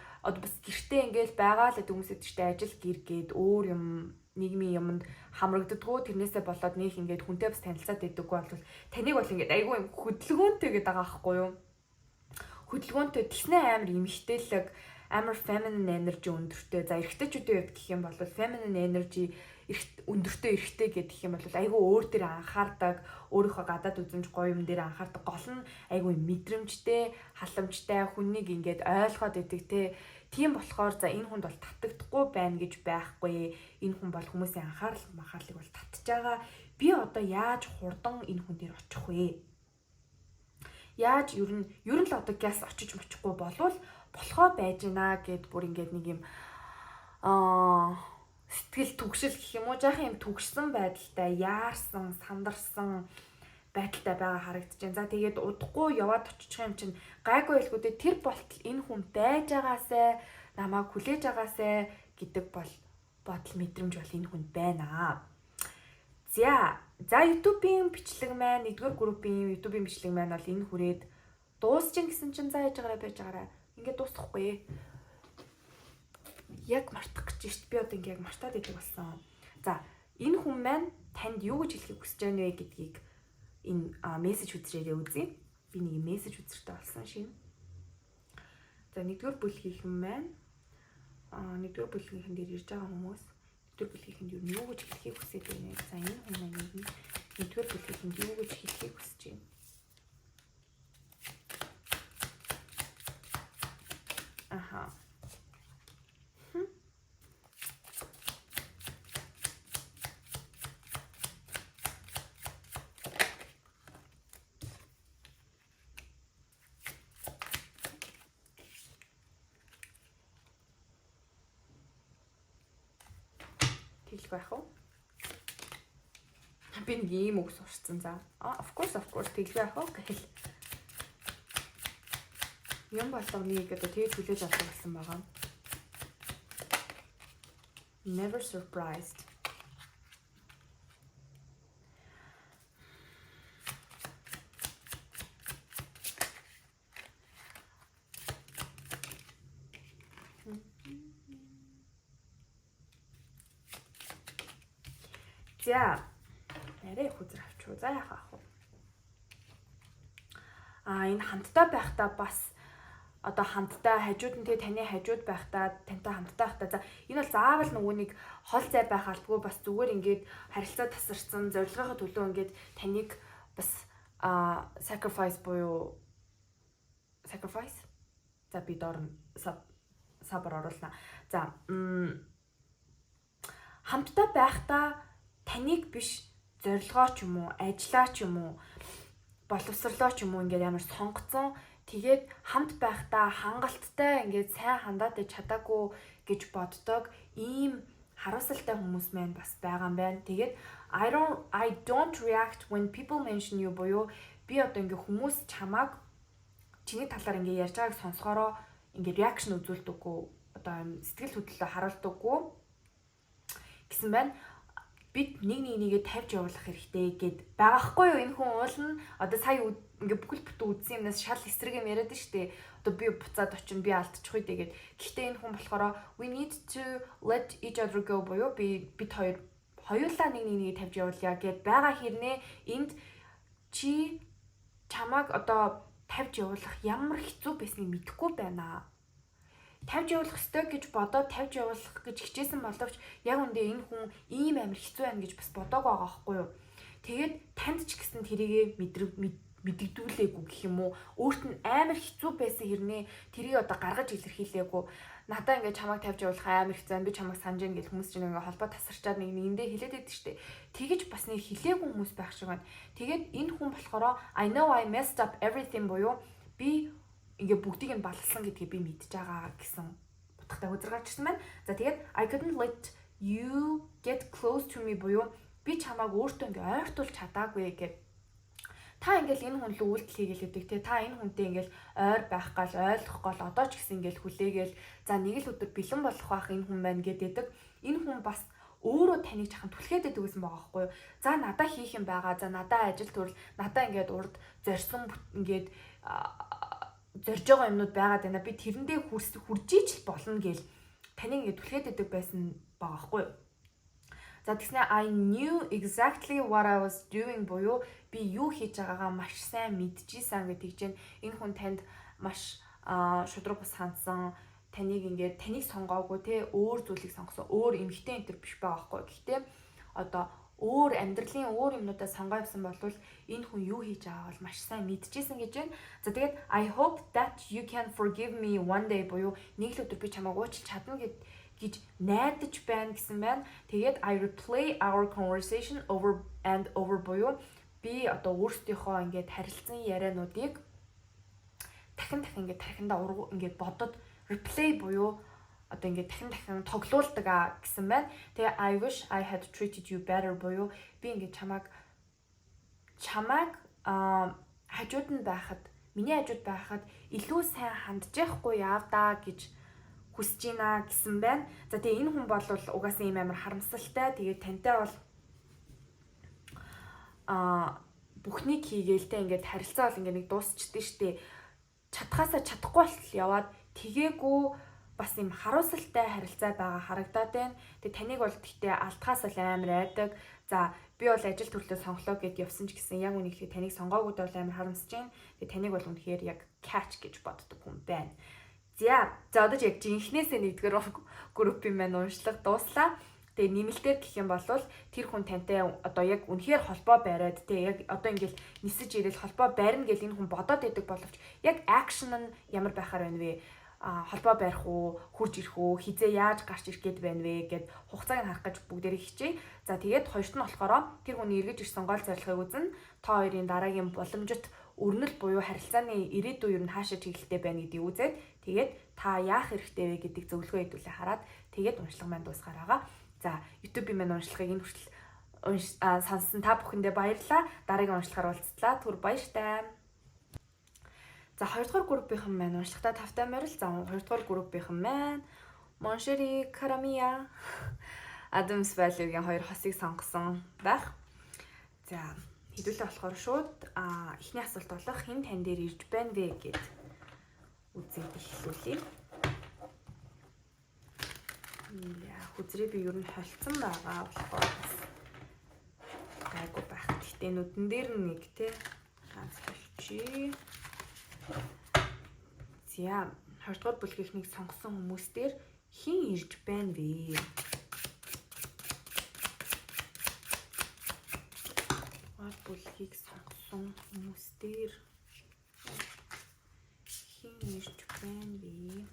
бас гэртээ ингээл байгаа л хүмүүсэд ч ажил гэр гээд өөр юм нийгмийн юмд хамрагддаггүй тэрнээсээ болоод нөх ингээд хүнтэй бас танилцаад байдаггүй бол таныг бол ингээд айгүй юм хөдөлгөөнтэй гэдэг байгаа байхгүй юу? Хөдөлгөөнтэй тэгснэ амар эмхтэлэг амар feminine energy өндөртэй. За эрэгтэйчүүдийн хувьд гэх юм бол feminine energy өндөртэй эрэгтэй гэдэг юм бол айгүй өөр дээр анхаардаг, өөрийнхөө гадаад үзэмж гоё юм дээр анхаардаг. Гол нь айгүй мэдрэмжтэй, халамжтай хүнийг ингээд ойлгоод идэг те. Тийм болохоор за энэ хүнд бол татагдахгүй байна гэж байхгүй. Энэ хүн бол хүмүүсийн анхаарлыг бол татж байгаа. Би одоо яаж хурдан энэ хүн дээр очих вэ? Яаж ер нь л одоо газ очиж мочихгүй болвол болохоо байж гинэ гэд бүр ингээд нэг юм сэтгэл түгшил гэх юм уу жаахан юм түгшсэн байдалтай яарсан сандарсан байдалтай байгаа харагдаж байна. За тэгээд удахгүй яваад очих юм чинь гайгүй илгүүдээ тэр болтол энэ хүн байж байгаасай намайг хүлээж байгаасай гэдэг бол бодол мэдрэмж бол энэ хүн байна. За YouTube-ийн бичлэг маань 1-р группийн YouTube-ийн бичлэг маань бол энэ хүрээд дуусчин гэсэн чинь за яаж байж байгаарай. Ингээд дуусахгүй. Яг мартах гэж шít. Би одоо ингээд яг мартаад идэг болсон. За энэ хүн маань танд юу гэж хэлхийг хүсэж байна вэ гэдгийг энэ мессеж үзрээрээ үзье. Би нэг мессеж үзэртэй болсон шинэ. За 1-р бүлгийнхэн маань 1-р бүлгийнхэн дээр ирж байгаа хүмүүс 1-р бүлгийнхэнд юу гэж хэлхийг хүсэж байна. За энэ хүн маань 1-р бүлгийнхэнд юу гэж хэлхийг хүсэж байна. Аха. Хэлэх байх уу? Би нэг ийм үг сурцсан за. Of course хэлэх байх уу гэх. Юм болгоныг одоо тэгж хүлээж авах гэсэн байгаа. Never surprised. За арай хүзэр авчуу. За яах вэ? Энэ хамтдаа байхдаа бас одоо хамтдаа хажууд нь тэгээ таны хажууд байхдаа тантай хамтдаа байхдаа за энэ бол заавал нөгөө нэг хол зай байх албагүй бас зүгээр ингээд харилцаа тасарсан зорилгынхаа төлөө ингээд таныг бас sacrifice буюу sacrifice за би доор сабар оруулна. За хамтдаа байхдаа таныг биш зорилгоо ч юм уу, ажлаа ч юм уу, боловсрлоо ч юм уу ингээд ямар сонгоцсон тэгээд хамт байхдаа хангалттай ингээд сайн хандаад чадаагүй гэж боддог ийм харамсалтай хүмүүс маань бас байгаа юм байна. Тэгээд I don't react when people mention you буюу би одоо ингээд хүмүүс чамааг чиний талаар ингээ ярьж байгааг сонсохороо ингээ реакшн үзүүлдэггүй одоо сэтгэл хөдлөлөө харуулдаггүй гэсэн байна. Бид нэгээ тавьж явуулах хэрэгтэй гэд байгаахгүй юу? Энэ хүн уулна одоо сая ингээ бүхэл бүтэн үзсэн юмнаас шал эсрэг юм яриад штэ. Одоо би буцаад очино би алдчих үедээ гэд. Гэхдээ энэ хүн болохоор we need to let each other go буюу бид хоёулаа нэгээ тавьж явуулъя гэд байгаа хэрнээ энд чи чамайг одоо тавьж явуулах ямар хэцүү байсныг мэдэхгүй байна. Тавьж явуулах ёстой гэж бодоод тавьж явуулах гэж хичээсэн боловч яг үндэ энэ хүн ийм амар хэцүү байна гэж бас бодоагүй байгаа байхгүй юу. Тэгээд танд ч гэсэн тэрийгэ мэдэгдүүлээгүй гэх юм уу. Өөрт нь амар хэцүү байсан хэрнээ тэрийг одоо гаргаж илэрхийлээгүй. Надаа ингээд чамайг тавьж явуулах амар хэцүү байна. Би чамайг санаж гэн гэж хүмүүс чинь ингээд холбоо тасарчаад нэгэндээ хэлээд байдаг штеп. Тэгэж бас нэг хэлээгүй хүмүүс байх шиг байна. Тэгээд энэ хүн болохоор I know I messed up everything буюу би ингээ бүгдийг нь балгалсан гэдгийг би мэдж байгаа гэсэн утгатай үзэргаарчсан байна. За тэгээд I couldn't let you get close to me буюу би чамайг өөртөө ингээ ойртуулж чадаагүй гэд. Та ингээл энэ хүн л үйлдэл хийгээл гэдэг те. Та энэ хүнтэй ингээл ойр байх гал ойлгох гол одоо ч гэсэн ингээл хүлээгээл за нэг л өдөр бэлэн болох байх энэ хүн байна гэдэг. Энэ хүн бас өөрөө таныг чахан түлхээд байдаг гэсэн байгаа байхгүй юу. За надаа хийх юм байгаа. За надаа ажил төрөл надаа ингээд урд зорьсон ингээд зорж байгаа юмнууд байгаад байна. Би тэрэндээ хүржиж л болно гэл таныг ингээд түлхээд байдаг байсан байгаа байхгүй юу. За тэгснэ I knew exactly what I was doing буюу би юу хийж байгаагаа маш сайн мэдчихсэн гэдэг чинь энэ хүн танд маш шудраг бус хандсан таныг сонгоогүй те өөр зүйлийг сонгосон өөр эмгтэн энэ төр биш байгаа байхгүй. Гэхдээ одоо өөр амьдралын өөр юмнуудаа сонгоо явсан бол энэ хүн юу хийж байгааг бол маш сайн мэдчихсэн гэж байна. За тэгээд I hope that you can forgive me one day буюу нэг л өдөр би чамайг уучлах чадна гэж найдаж байна гэсэн байна. Тэгээд I replay our conversation over and over буюу би одоо өөрсдийнхөө ингээд харилцсан яриануудыг дахин ингээд тархиндаа ингээд бодод replay буюу одоо ингээд дахин тоглуулдаг гэсэн байна. Тэгээ I wish I had treated you better буюу би ингээд чамайг хажууд нь байхад миний хажууд байхад илүү сайн хандж яахгүй яав да гэж хүсэж байна гэсэн байна. За тэгээ энэ хүн бол угаасаа ийм амар харамсалтай. Тэгээ тантай бол бүхнийг хийгээлтэй ингээд харилцаа бол ингээд нэг дуусчихдээ штэ. Чадхаасаа чадахгүй болтол яваад тэгээгүй бас юм харуулсалтай харилцаа байгаа харагдаад байна. Тэгээ таныг бол гэхдээ алдхаас л амар айдаг. За би бол ажил төрлөө сонглоо гэд явсан ч гэсэн яг үнэхээр таныг сонгоогүйд бол амар харамсаж байна. Тэгээ таныг бол үнэхээр яг catch гэж боддог хүн байна. За одоо яг жинхнээсээ нэгдүгээр группийн маань уншлага дууслаа. Тэгээ нэмэлтээр гэх юм бол тэр хүн тантай одоо яг үнэхээр холбоо бариад тэгээ яг одоо ингээл нисэж ирэл холбоо барина гэл энэ хүн бодоод идэг боловч яг акшн нь ямар байхаар байна вэ? Холбоо барих уу, хурж ирэх үү, хизээ яаж гарч ирэх гээд байна вэ гэд хугацааг нь харах гэж бүгдээрээ хичээе. За тэгээд хоёрт нь болохоор тэр хүний эргэж ирсэн гол зорилгыг үзнэ. Та хоёрын дараагийн боломжит өрнөл буюу харилцааны ирээдүй юу н хаашаа чиглэлтэй байна гэдгийг үзээд тэгээд та яах хэрэгтэй вэ гэдгийг зөвлөгөө өгүүлээ хараад тэгээд уншлага маань дуусгаар байгаа. За YouTube-ийн маань уншлагыг энэ хүртэл сонссон та бүхэндээ баярлалаа. Дараагийн уншлагаар уулзлаа. Түр баяртай. За хоёрдугаар группийнхан маань уншлагатай тавтай морил. За хоёрдугаар группийнхан маань Моншери Карамия Адамс Value-гийн хоёр хосыг сонгосон байх. За хэдүүлээ болохоор шууд эхний асуулт болох хэн тань дээр ирж байна вэ гэд үзээд эхлүүлье. Хүзрээ би ер нь холцсон байгаа болохоор гайгүй байх. Гэхдээ нүдэн дээр нэг те ганц болчихъя. За 20 дугаар бүлгийнхнийг сонгосон хүмүүс дээр хэн ирж байна вэ? Бүлгийг сонгосон хүмүүс дээр хэн ирж байна вэ?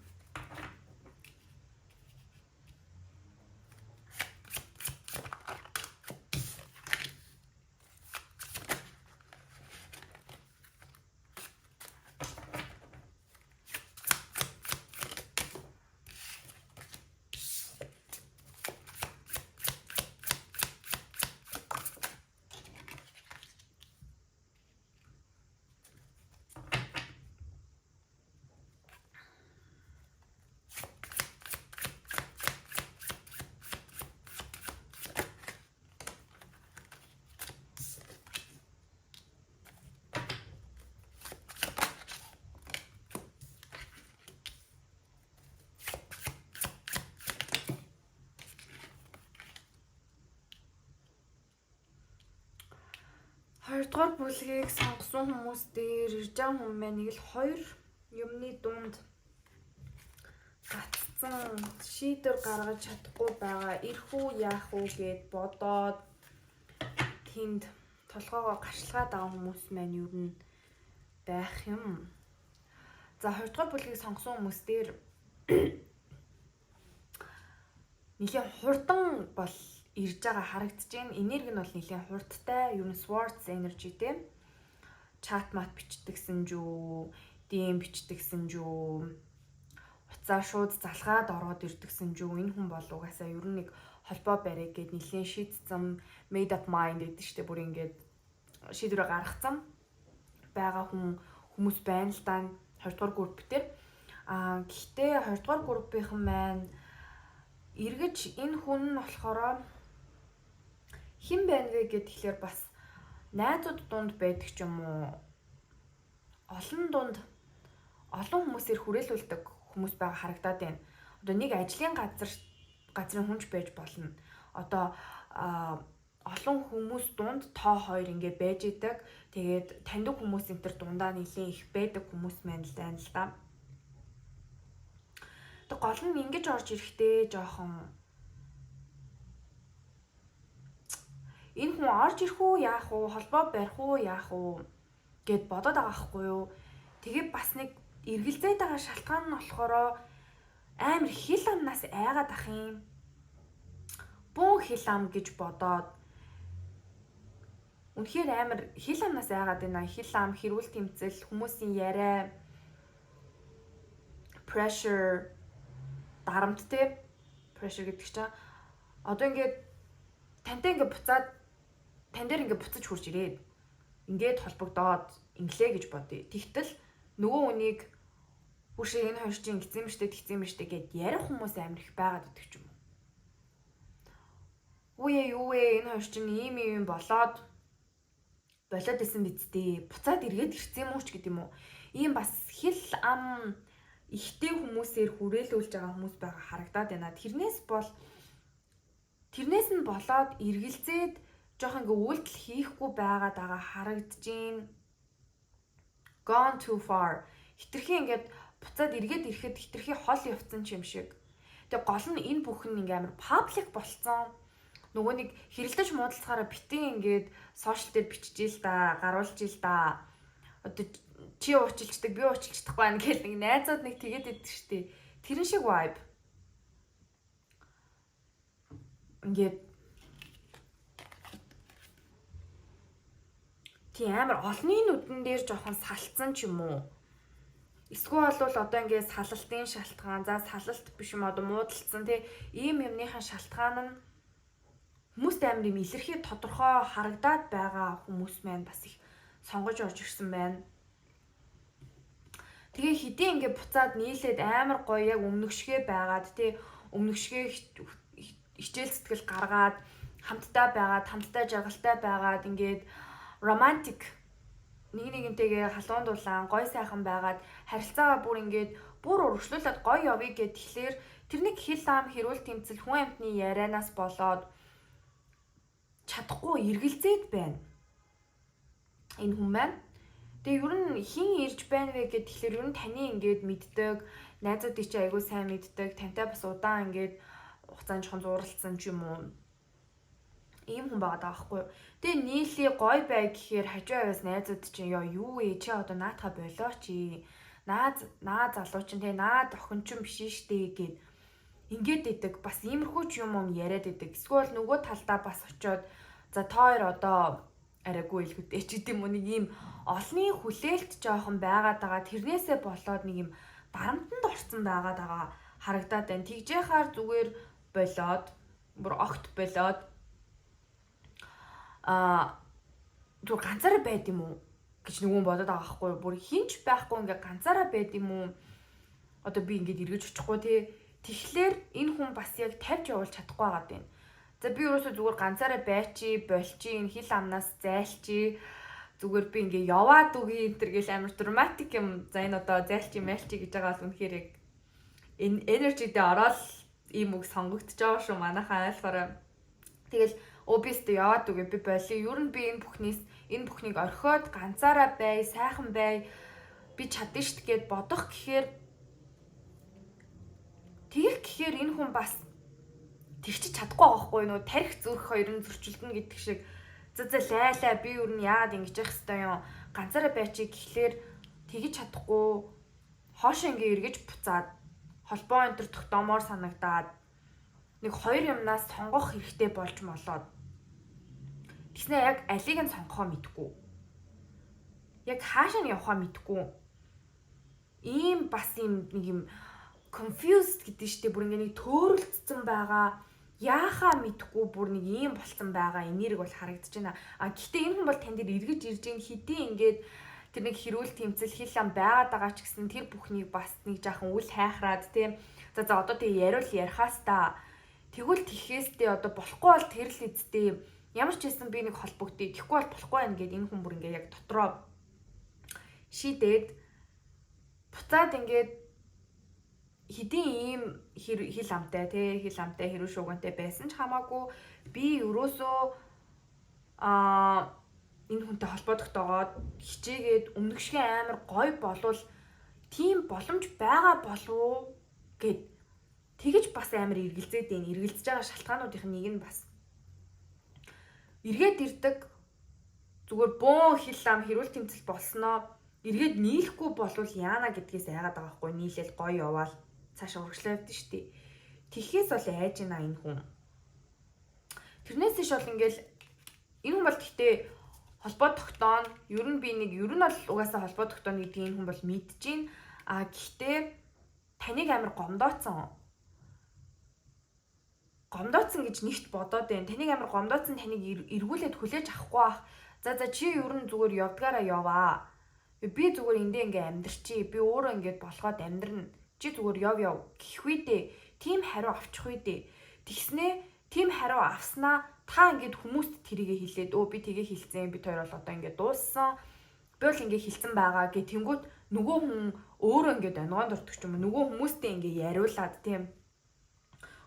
2 дугаар бүлгийг сонгосон хүмүүс дээр ирж байгаа хүмүүс маань нэг л 2 юмны дунд гацсан шийдвэр гаргаж чадахгүй байгаа. Ирэх үү яах үү гэд бодоод тэнд толгоогоо гарчлагаад байгаа хүмүүс маань юу н байх юм. За 2 дугаар бүлгийг сонгосон хүмүүс дээр нэлийн хурдан бол ирж байгаа харагдаж байна. Энерги нь бол нэлийн хурдтай. Юу н Swords energy те. Чат мат бичдэгсэн жүү, DM бичдэгсэн жүү. Уцаа шууд залгаад ороод ирдэгсэн жүү. Энэ хүн бол угаасаа ер нь нэг холбоо барих гэд нэлийн шийдсэн made up mind гэдэг штеп бүр ингээд шийдвэрээ гаргацсан байгаа хүмүүс байна л да 2 дугаар групп дээр. Гэхдээ 2 дугаар группийнхан маань эргэж энэ хүн нь болохоор хэн байна вэ гэхээр бас найзууд дунд байдаг ч юм уу олон хүмүүсээр хүрээлүүлдэг хүмүүс байгаа харагдаад байна. Одоо нэг ажлын газрын хүнч байж болно. Одоо олон хүмүүс дунд тоо 2 ингээ байж идэг. Тэгээд таньдаг хүмүүс энэ төр дундаа нэлийн их байдаг хүмүүс маань л байна л да. Тэг гол нь ингэж орж ирэхдээ жоохон энэ хүн орж ирэх үү яах уу, холбоо барих уу яах уу гэд бодоод байгаа хгүй юу. Тэгээ бас нэг эргэлзээд байгаа шалтгаан нь болохоор амар хил амнаас айгаад ах юм. Бүүн хил ам гэж бодоод үнэхээр амар хил амнаас айгаад байна. Хил ам хэрүүл тэмцэл хүмүүсийн яриа pressure дарамт те pressure гэдэг чинь одоо ингээд тантай ингээд буцаад тань дээр ингээд буцаж хурж ирээд ингээд холбогдоод инглээ гэж бодъё. Тэгтэл нөгөө үнийг үшээ энэ хоёр чинь гизэм штэ тэгзэм штэ гэд ярих хүмүүс амар их байгаад идэг ч юм уу. Юу вэ энэ хоёр чинь ийм болоод исэн биз дээ. Буцаад эргээд ирсэн юм уу ч гэдэм үү. Ийм бас хил ам ихтэй хүмүүсээр хүрээлүүлж байгаа хүмүүс байгаа харагдаад байна. Тэрнээс нь болоод эргэлзээд жоох ингээ үйлдэл хийхгүй байгаад байгаа харагдаж байна. Gone too far. Хитрхи ингээд буцаад эргээд ирэхэд хитрхи хол явцсан ч юм шиг. Тэгээ гол нь энэ бүхэн ингээ амар паблик болцсон. Нөгөө нэг хэрэлдэж муудалцахаараа битэн ингээд сошиал дээр бичиж ил да, гаруулж ил да. Одоо чи уучлцдаг, би уучлцдаггүй байна гэл нэг найзууд нэг тэгээд идэв штэ. Тэрэн шиг vibe. Ингээд тийм амар олны нүдэн дээр жоохон салцсан ч юм уу. Эсвэл бол одоо ингээд салалтын шалтгаан, за салалт биш юм одоо муудалцсан тий ийм юмныхаа шалтгаан нь хүмүүст амар юм илэрхий тодорхой харагдаад байгаа хүмүүс маань бас их сонгож орж ирсэн байна. Тэгээ хэдийн ингээд буцаад нийлээд амар гоё яг өмнөгшгөө байгаад тий өмнөгшгөө хичээл сэтгэл гаргаад хамтдаа байгаад хамтдаа жаргалтай байгаад ингээд романтик нэгнтэйгээ халуун дулаан гоё сайхан байгаад харилцаагаа бүр ингээд бүр өргөжлүүлээд гоё явъя гэд тэгэхээр тэрний хил ам хэрүүл тэмцэл хүн амьтны ярианаас болоод чадахгүй эргэлзээд байна. Энэ хүн маань тэгээ ер нь хин ирж байна вэ гэд тэгэхээр ер нь таны ингээд мэддэг найзуудыг чи айгүй сайн мэддэг тантай бас удаан ингээд хугацаанд жоохон зуралцсан ч юм уу ийм хүн байгаа даахгүй. Тэгээ нийлээ гоё бай гэхээр хажуу аваас найзууд чинь юу вэ чи одоо наатаха болоо чи наа залуу чинь тэгээ наад охин чинь биш штэ гэд ингээд идэг бас иймэрхүү ч юм яриад идэг. Эсвэл нөгөө талдаа бас очиод за тоор одоо арайгүй илгүүдээ ч гэдэм үү нэг ийм олны хүлээлт жоохон байгаад байгаа. Тэрнээсээ болоод нэг юм дарамтанд орсон байгаа харагдаад байна. Тэгжээхаар зүгээр болоод бүр огт болоод түр ганцаараа байд юм уу гэж нөгөө бодоод байгаа байхгүй бүр хинч байхгүй ингээ ганцаараа байд юм уу одоо би ингээд эргэж очихгүй тий тэгэхээр энэ хүн бас яг тавьж явуулж чадахгүй байгаа юм. За би өөрөөсөө зүгээр ганцаараа байчи болчи энэ хил амнаас зайлчи зүгээр би ингээ яваад үгүй энэ төр гэл амар драматик юм. За энэ одоо зайлчи мэлчи гэж байгаа бол үнэхээр яг энэ энержидээ ороод ийм үг сонгогдож байгаа шүү манайхаа айлхаараа. Тэгэл обист яваад үгүй би болио. Ер нь би энэ бүхнээс энэ бүхнийг орхиод ганцаараа бай, сайхан бай, би чадна штт гэд бодох гэхээр энэ хүн бас тэгчиж чадахгүй байгаа хгүй нөө тарих зүрх хоёр нь зөрчилдөнө гэдэг шиг лайлаа би юу нь яагаад ингэж явах хэвээр юм ганцаараа байчи гэхлээр тэгж чадахгүй хоошоо ингээ эргэж буцаад холбоо энэ төр тогтоомоор санагдаад нэг хоёр юмнаас сонгох хэрэгтэй болж молоод тэгснэ яг алийг нь сонгохоо мэдгүй яг хаашаа нь явахаа мэдгүй ийм бас ийм нэг юм confused гэдэг нь штэ бүр ингээ нэг төөрөлдсөн байгаа яахаа мэдгүй бүр нэг ийм болцсон байгаа энерги бол харагдаж байна. А гэхдээ энэ хүн бол тань дээр эргэж ирж ийн хэдий ингээд тэр нэг хэрүүл тэмцэл хил ам байгаад байгаа ч гэсэн тэр бүхнийг бас нэг жаахан үл хайхраад тийм за одоо тэг яриул ярихаас та тэгвэл тэхээстэй одоо болохгүй бол тэр л эзтэй ямар ч байсан би нэг холбогдъё тэгэхгүй бол болохгүй байна гэд энэ хүн бүр ингээ яг дотроо шийдээд буцаад ингээд хэдийн ийм хил амтай хэрүү шуугантай байсан ч хамаагүй би өрөөсөө энэ хүнтэй холбоо тогтоогоод хичээгээд өмнөгшгөө амар гоё болвол тийм боломж байгаа болов гэд тэгэж бас амар эргэлзээд байна. Эргэлзэж байгаа шалтгаануудын нэг нь бас эргээд ирдэг зүгээр бөөн хил ам хэрүүл тэмцэл болсноо эргээд нийлэхгүй болвол яана гэдгээс айгаад байгаа хгүй нийлэл гоё яваал цаашаа урагшлаад байна шүү дээ. Тэхээс бол айж байна энэ хүн. Тэрнээс иш бол ингээл энэ хүн бол гэхдээ холбоо тогтооно. Ер нь бол угаасаа холбоо тогтооно гэдгийг энэ хүн бол мэдж байна. А гэхдээ таныг амар гомдооцсон гэж нэгт бодоод байна. Таныг амар гомдооцсон таныг эргүүлээд хүлээж авахгүй бах. За чи ер нь зүгээр явдгаараа яваа. Би зүгээр эндээ ингээ амьдрчи. Би өөрөө ингээд болгоод амьдрна. Чи зүгээр яв гэх үедээ тийм хариу авчих үедээ тэгснэ тийм хариу авснаа та ингээд хүмүүст тэрийгэ хэлээд би тгээ хэлсэн бид хоёр бол одоо ингээд дууссан би бол ингээд хэлсэн байгаа гэх тэнгүүт нөгөө хүн өөрөө ингээд онгоон дуртагч юм нөгөө хүмүүстэй ингээд яриулаад тийм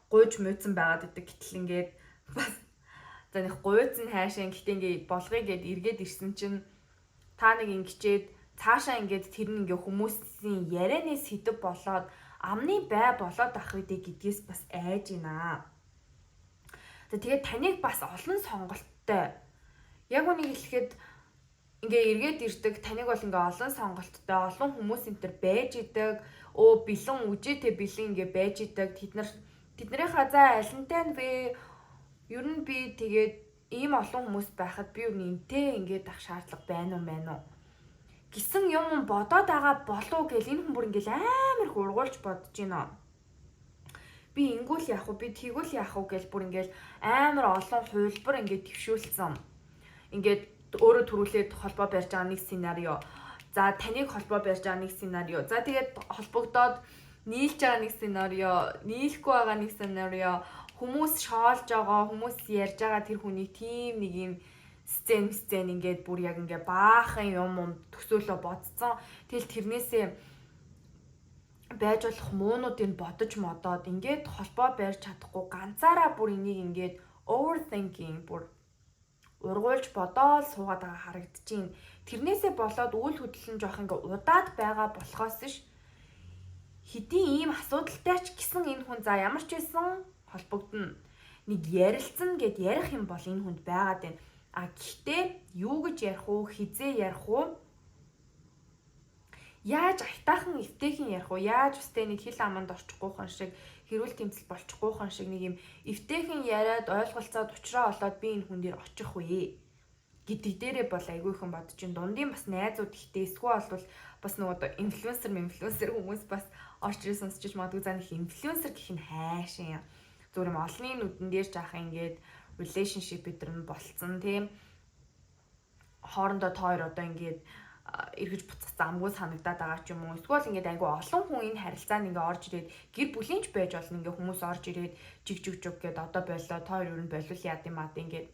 гуйж мууцсан байгаад идэг гэтэл ингээд бас за нэг гуйцсан хайшаа гэхдээ ингээд болгоё гэд эргээд ирсэн чинь та нэг ингэчээд цаашаа ингээд тэр нь ингээ хүмүүсийн ярианы сэдв болоод амны бай болоод ах үедээ гэдгээс бас айж байна. За тэгээд таныг бас олон сонголттой. Яг үнийг хэлэхэд ингээ эргээд ирдэг таныг бол ингээ олон сонголттой, олон хүмүүс энэ төр байж идэг. Бэлэн үжээтэй бэлэн ингээ байж идэг. Тэднэрийнхээ за алинтай нь бэ? Ер нь би тэгээд ийм олон хүмүүс байхад би үнэнтэй ингээд ах шаардлага байна уу? Гисэн юм бодоод байгаа болов гэл энэ хүн бүр ингээл амар их ургуулж бодож байна. Би ингүүл яах вэ? Би тэгвэл яах вэ гэл бүр ингээл амар олон хувилбар ингээд твшүүлсэн. Ингээд өөрөө төрүүлээд холбоо барьж байгаа нэг сценарио. За таныг холбоо барьж байгаа нэг сценарио. За тэгээд холбогдоод нийлж байгаа нэг сценарио, нийлэхгүй байгаа нэг сценарио, хүмүүс шоолж байгаа, хүмүүс ярьж байгаа тэр хүний тим нэг юм сцен ингээд бүр яг ингээ баахан юм төсөөлөө бодцсон. Тэгэл тэрнээсээ байж болох муунуудыг бодож модоод ингээд холбоо барьж чадахгүй ганцаараа бүр энийг ингээд overthinking бүр ургуулж бодоод суугаад байгаа харагдаж байна. Тэрнээсээ болоод үйл хөдлөл нь жоох ингээ удаад байгаа болохоос ш хэдийн ийм асуудалтай ч гэсэн энэ хүн за ямар ч байсан холбогдно. Нэг ярилцсан гэд ярих юм бол энэ хүнд байгаад байна. А гэхдээ юу гэж ярих уу, хизээ ярих уу? Яаж айтаахан эвтэйхэн ярих уу? Яаж өстэй нэг хил аманд орчихгүйхэн шиг, хэрүүл тэмцэл болчихгүйхэн шиг нэг юм эвтэйхэн яриад ойлголцоод учраа олоод би энэ хүн дээр очих вэ? Гэдэг дээрээ бол айгүй ихэн бодож ин дундын бас найзууд ихтэй эсвэл бол бас нөгөө инфлюенсер хүмүүс бас орж ирээ сонсч магадгүй заа нэг инфлюенсер гэх нь хайшин. Зүгээр юм олонний нүдэн дээр жаахан ингээд relationship бид нар болцсон тийм хоорондоо тоор одоо ингээд эргэж буцах замгүй санагдаад байгаа ч юм уу эсвэл ингээд айгүй олон хүн энэ харилцаанд ингээд орж ирээд гэр бүлийнч байж болно ингээд хүмүүс орж ирээд жиг гэд одоо болоо тоор юу н болов яад юм аа ингээд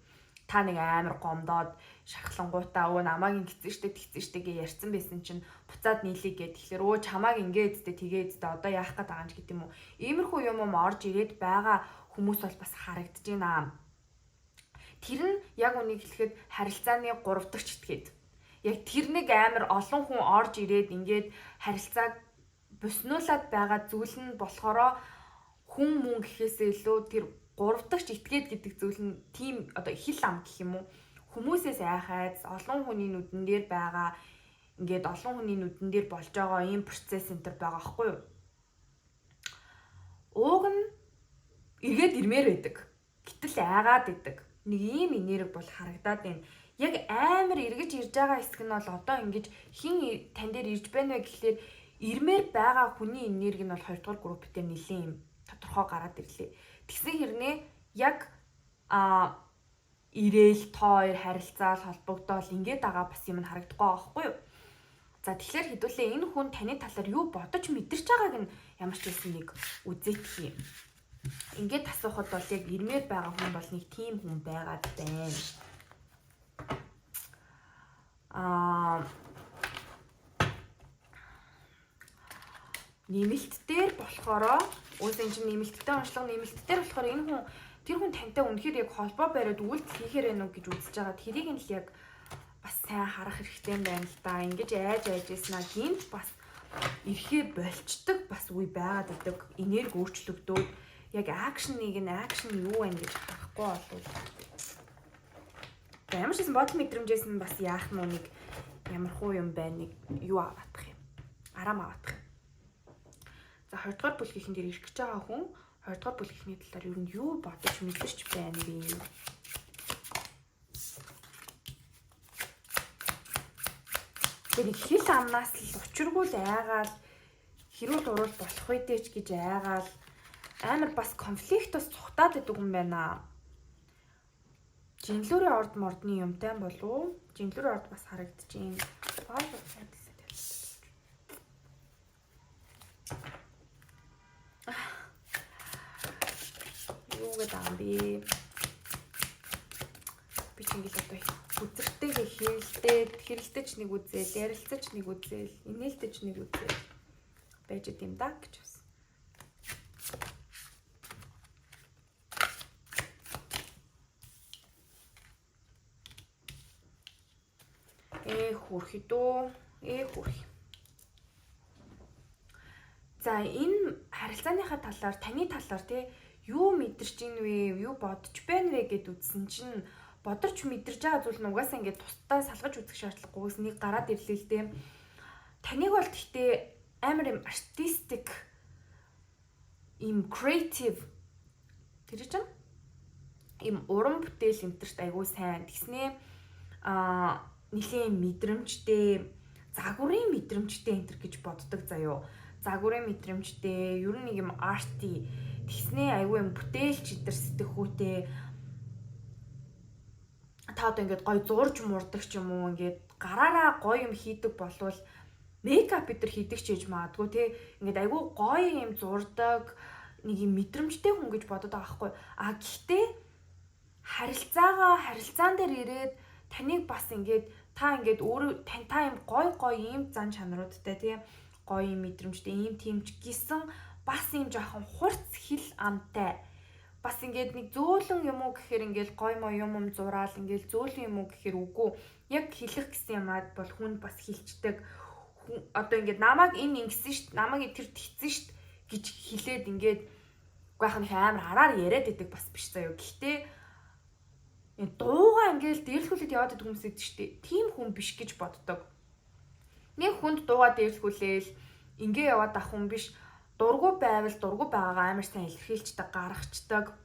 та нэг амар гомдоод шахлангуудаа намайг ингэсэн штэ гэ ярьсан байсан чинь буцаад нийлээ гэд тэгэхээр чамааг ингээд тэгээд одоо яах гээд байгаа юм ч гэдэм үү иймэрхүү юм орж ирээд байгаа хүмүүс бол бас харагдаж байна. Тэр нь яг үнийг хэлэхэд харилцааны 3 дахь этгээд. Яг тэр нэг амар олон хүн орж ирээд ингээд харилцааг буснуулаад байгаа зүйл нь болохоро хүн мөн гэхээсээ илүү тэр 3 дахь этгээд гэдэг зүйл нь тийм одоо хил ам гэх юм уу? Хүмүүсээс айхайз олон хүний нүдэн дээр байгаа ингээд олон хүний нүдэн дээр болж байгаа ийм процесс энтер байгаа байхгүй юу? Ууг нь эргээд ирмээр байдаг. Гэтэл айгаад идэг. Нэг ийм энерги бол харагдаад байна. Яг амар эргэж ирж байгаа хэсэг нь бол одоо ингэж хин тань дээр ирж байна вэ гэхлээр ирмээр байгаа хүний энерги нь бол 2 дугаар групп дээр нэлээд юм тодорхой гараад ирлээ. Тэгсэн хэрнээ яг ирээл тоор харилцаал холбогдоол ингээд байгаа бас юм харагдахгүй байхгүй юу? За тэгэхээр хэдүүлээ энэ хүн таны талаар юу бодож мэдэрч байгааг нь ямар ч хэлсэн нэг үзээдх юм. Ингээд асуухад бол яг ирмээр байгаа хүн бол нэг тийм хүн байгаад байна. Нэмэлт дээр болохоро энэ чинь нэмэлттэй онцлог нэмэлт дээр болохоор энэ хүн тэр хүн тантай үнэхээр яг холбоо бариад үйлдэл хийхээр байна уу гэж үзэж байгаа. Тэрийг нь л яг бас сайн харах хэрэгтэй юм байна л да. Ингэж айж яснаа гинт бас ирэхээр болчдөг бас үе байгаад идэг. Энерги өөрчлөгдөөд яг акшн юу байна гэж харахгүй болов. Ямар ч юм бодол мэдрэмжээс нь бас яах нь нэг ямар хуу юм байна нэг юу аваадах юм. Арам аваадах юм. За 2 дугаар бүлгийн дээр ирэх гэж байгаа хүн 2 дугаар бүлгийн талаар ер нь юу бодож мэдэрч байна вэ? Тэгээд хил амнаас л учиргүй л айгаал хэрүүл урал болох үедээ ч гэж айгаал амар бас конфликтос цухтаад идэг юм байна. Жинлүүрийн орд мордны юмтай болов? Жинлүүрийн орд бас харагдчихээн. Юу гэдэг юм бэ? Би ч ингэж одоо үзэртэйгээ хэрэлдэж нэг үзэл, ярилцаж нэг үзэл, инээлдэж нэг үзэл байж идэм да гэж бас. Хүрхий дөө. Хүрхий. За энэ харилцааныхаа талаар таны талаар тий юу мэдэрч ийн вэ? Юу бодож байна вэ гэд үзсэн чинь бодорч мэдэрж байгаа зүйл нь угаасаа ингээд тусдаа салгаж үзэх шаардлагагүйс нэг гараад ирлээ л дээ. Таныг бол гэхдээ амар юм артистик им creative тэр чинь им уран бүтээл энтерт айгуу сайн тэгснээ нэлийн мэдрэмжтэй загварын мэдрэмжтэй энтер гэж боддог заяо. Загварын мэдрэмжтэй ер нь нэг юм арти тэгснээ айгүй юм бүтээлч энтер сэтгэхүйтэй та одоо ингээд гой зурж мурдаг ч юм уу ингээд гараараа гой юм хийдэг болвол мейкап энтер хийдэг ч гэж магадгүй те ингээд айгүй гой юм зурдаг нэг юм мэдрэмжтэй хүн гэж бодод байгаа байхгүй. Гэхдээ харилцаан дээр ирээд таныг бас ингээд та ингээд өөрөө та юм гой ийм зан чанаруудтай тийм гоё юм мэдрэмжтэй ийм тиймч гисэн бас ийм жоохон хурц хил амтай бас ингээд нэг зөөлөн юм уу гэхээр ингээд гоё мо юм зураал ингээд зөөлөн юм уу гэхээр үгүй яг хэлэх гэсэн юмад бол хүн бас хилчдэг одоо ингээд намайг энэ ингэсэн штт намайг тэр тэгсэн штт гэж хэлээд ингээд гайхах нэг амар араар яриад идэг бас биш заяа. Гэхдээ дууга ингээл дээрлхүүлээд яваад идэг хүмүүс идэв штэ. Тийм хүн биш гэж боддог. Нэг хүнд дууга дээрлхүүлээл ингээ яваад ах хүн биш. Дургу байвал дургу байгаагаа амар сайн илэрхийлждэг, гаргацдаг.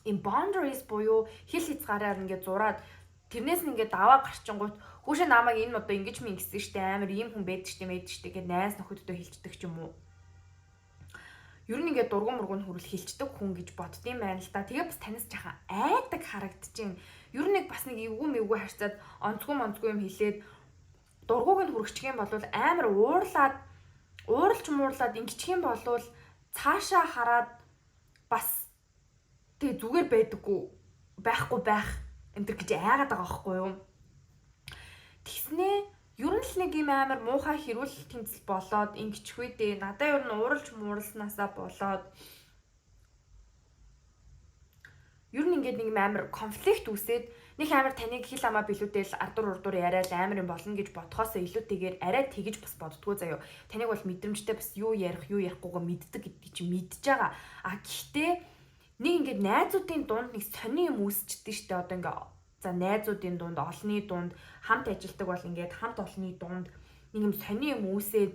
Им boundaries буюу хил хязгаараар ингээ зураад тэрнээс нь ингээ даваа гарчингууд хүүшээ намайг энэ одоо ингэж мингсэн штэ амар ийм хүн байдаг штэ мэд штэ гэд найз нөхөддөө хэлцдэг ч юм уу. Ер нь ингээ дургуун мургуун хүрэл хилчдэг хүн гэж боддtiin байна л да. Тэгээ бас танаас жахан айдаг харагдчихээн. Ер нь нэг бас нэг эвгүй харьцаад онцгүй юм хэлээд дургууг нь хүрчихэх юм бол амар ууралж муурлаад ингэчих юм бол цаашаа хараад бас тэг зүгээр байхгүй байх энэ гэж айгаад байгаа байхгүй юу. Тэгснээ ер нь л нэг юм амар муухай хэрүүл тэмцэл болоод ингэчих үедээ надаа ер нь ууралж мууралснаасаа болоод Ер нь ингээд нэг амар конфликт үүсээд нэг амар таныг хил хамаа билүүдэл ардур урдуур яриад амар юм болно гэж бодхоосоо илүүтэйгээр арай тэгж бас боддгоо заяо. Таныг бол мэдрэмжтэй бас юу ярихгүйгээ мэддэг гэдгийг чи мэдж байгаа. А гэхдээ нэг ингээд найзуудын дунд нэг сони юм үүсчихдээ штэ одоо ингээ за найзуудын дунд, олонний дунд хамт ажилтдаг бол ингээд хамт олонний дунд нэг юм сони юм үүсээд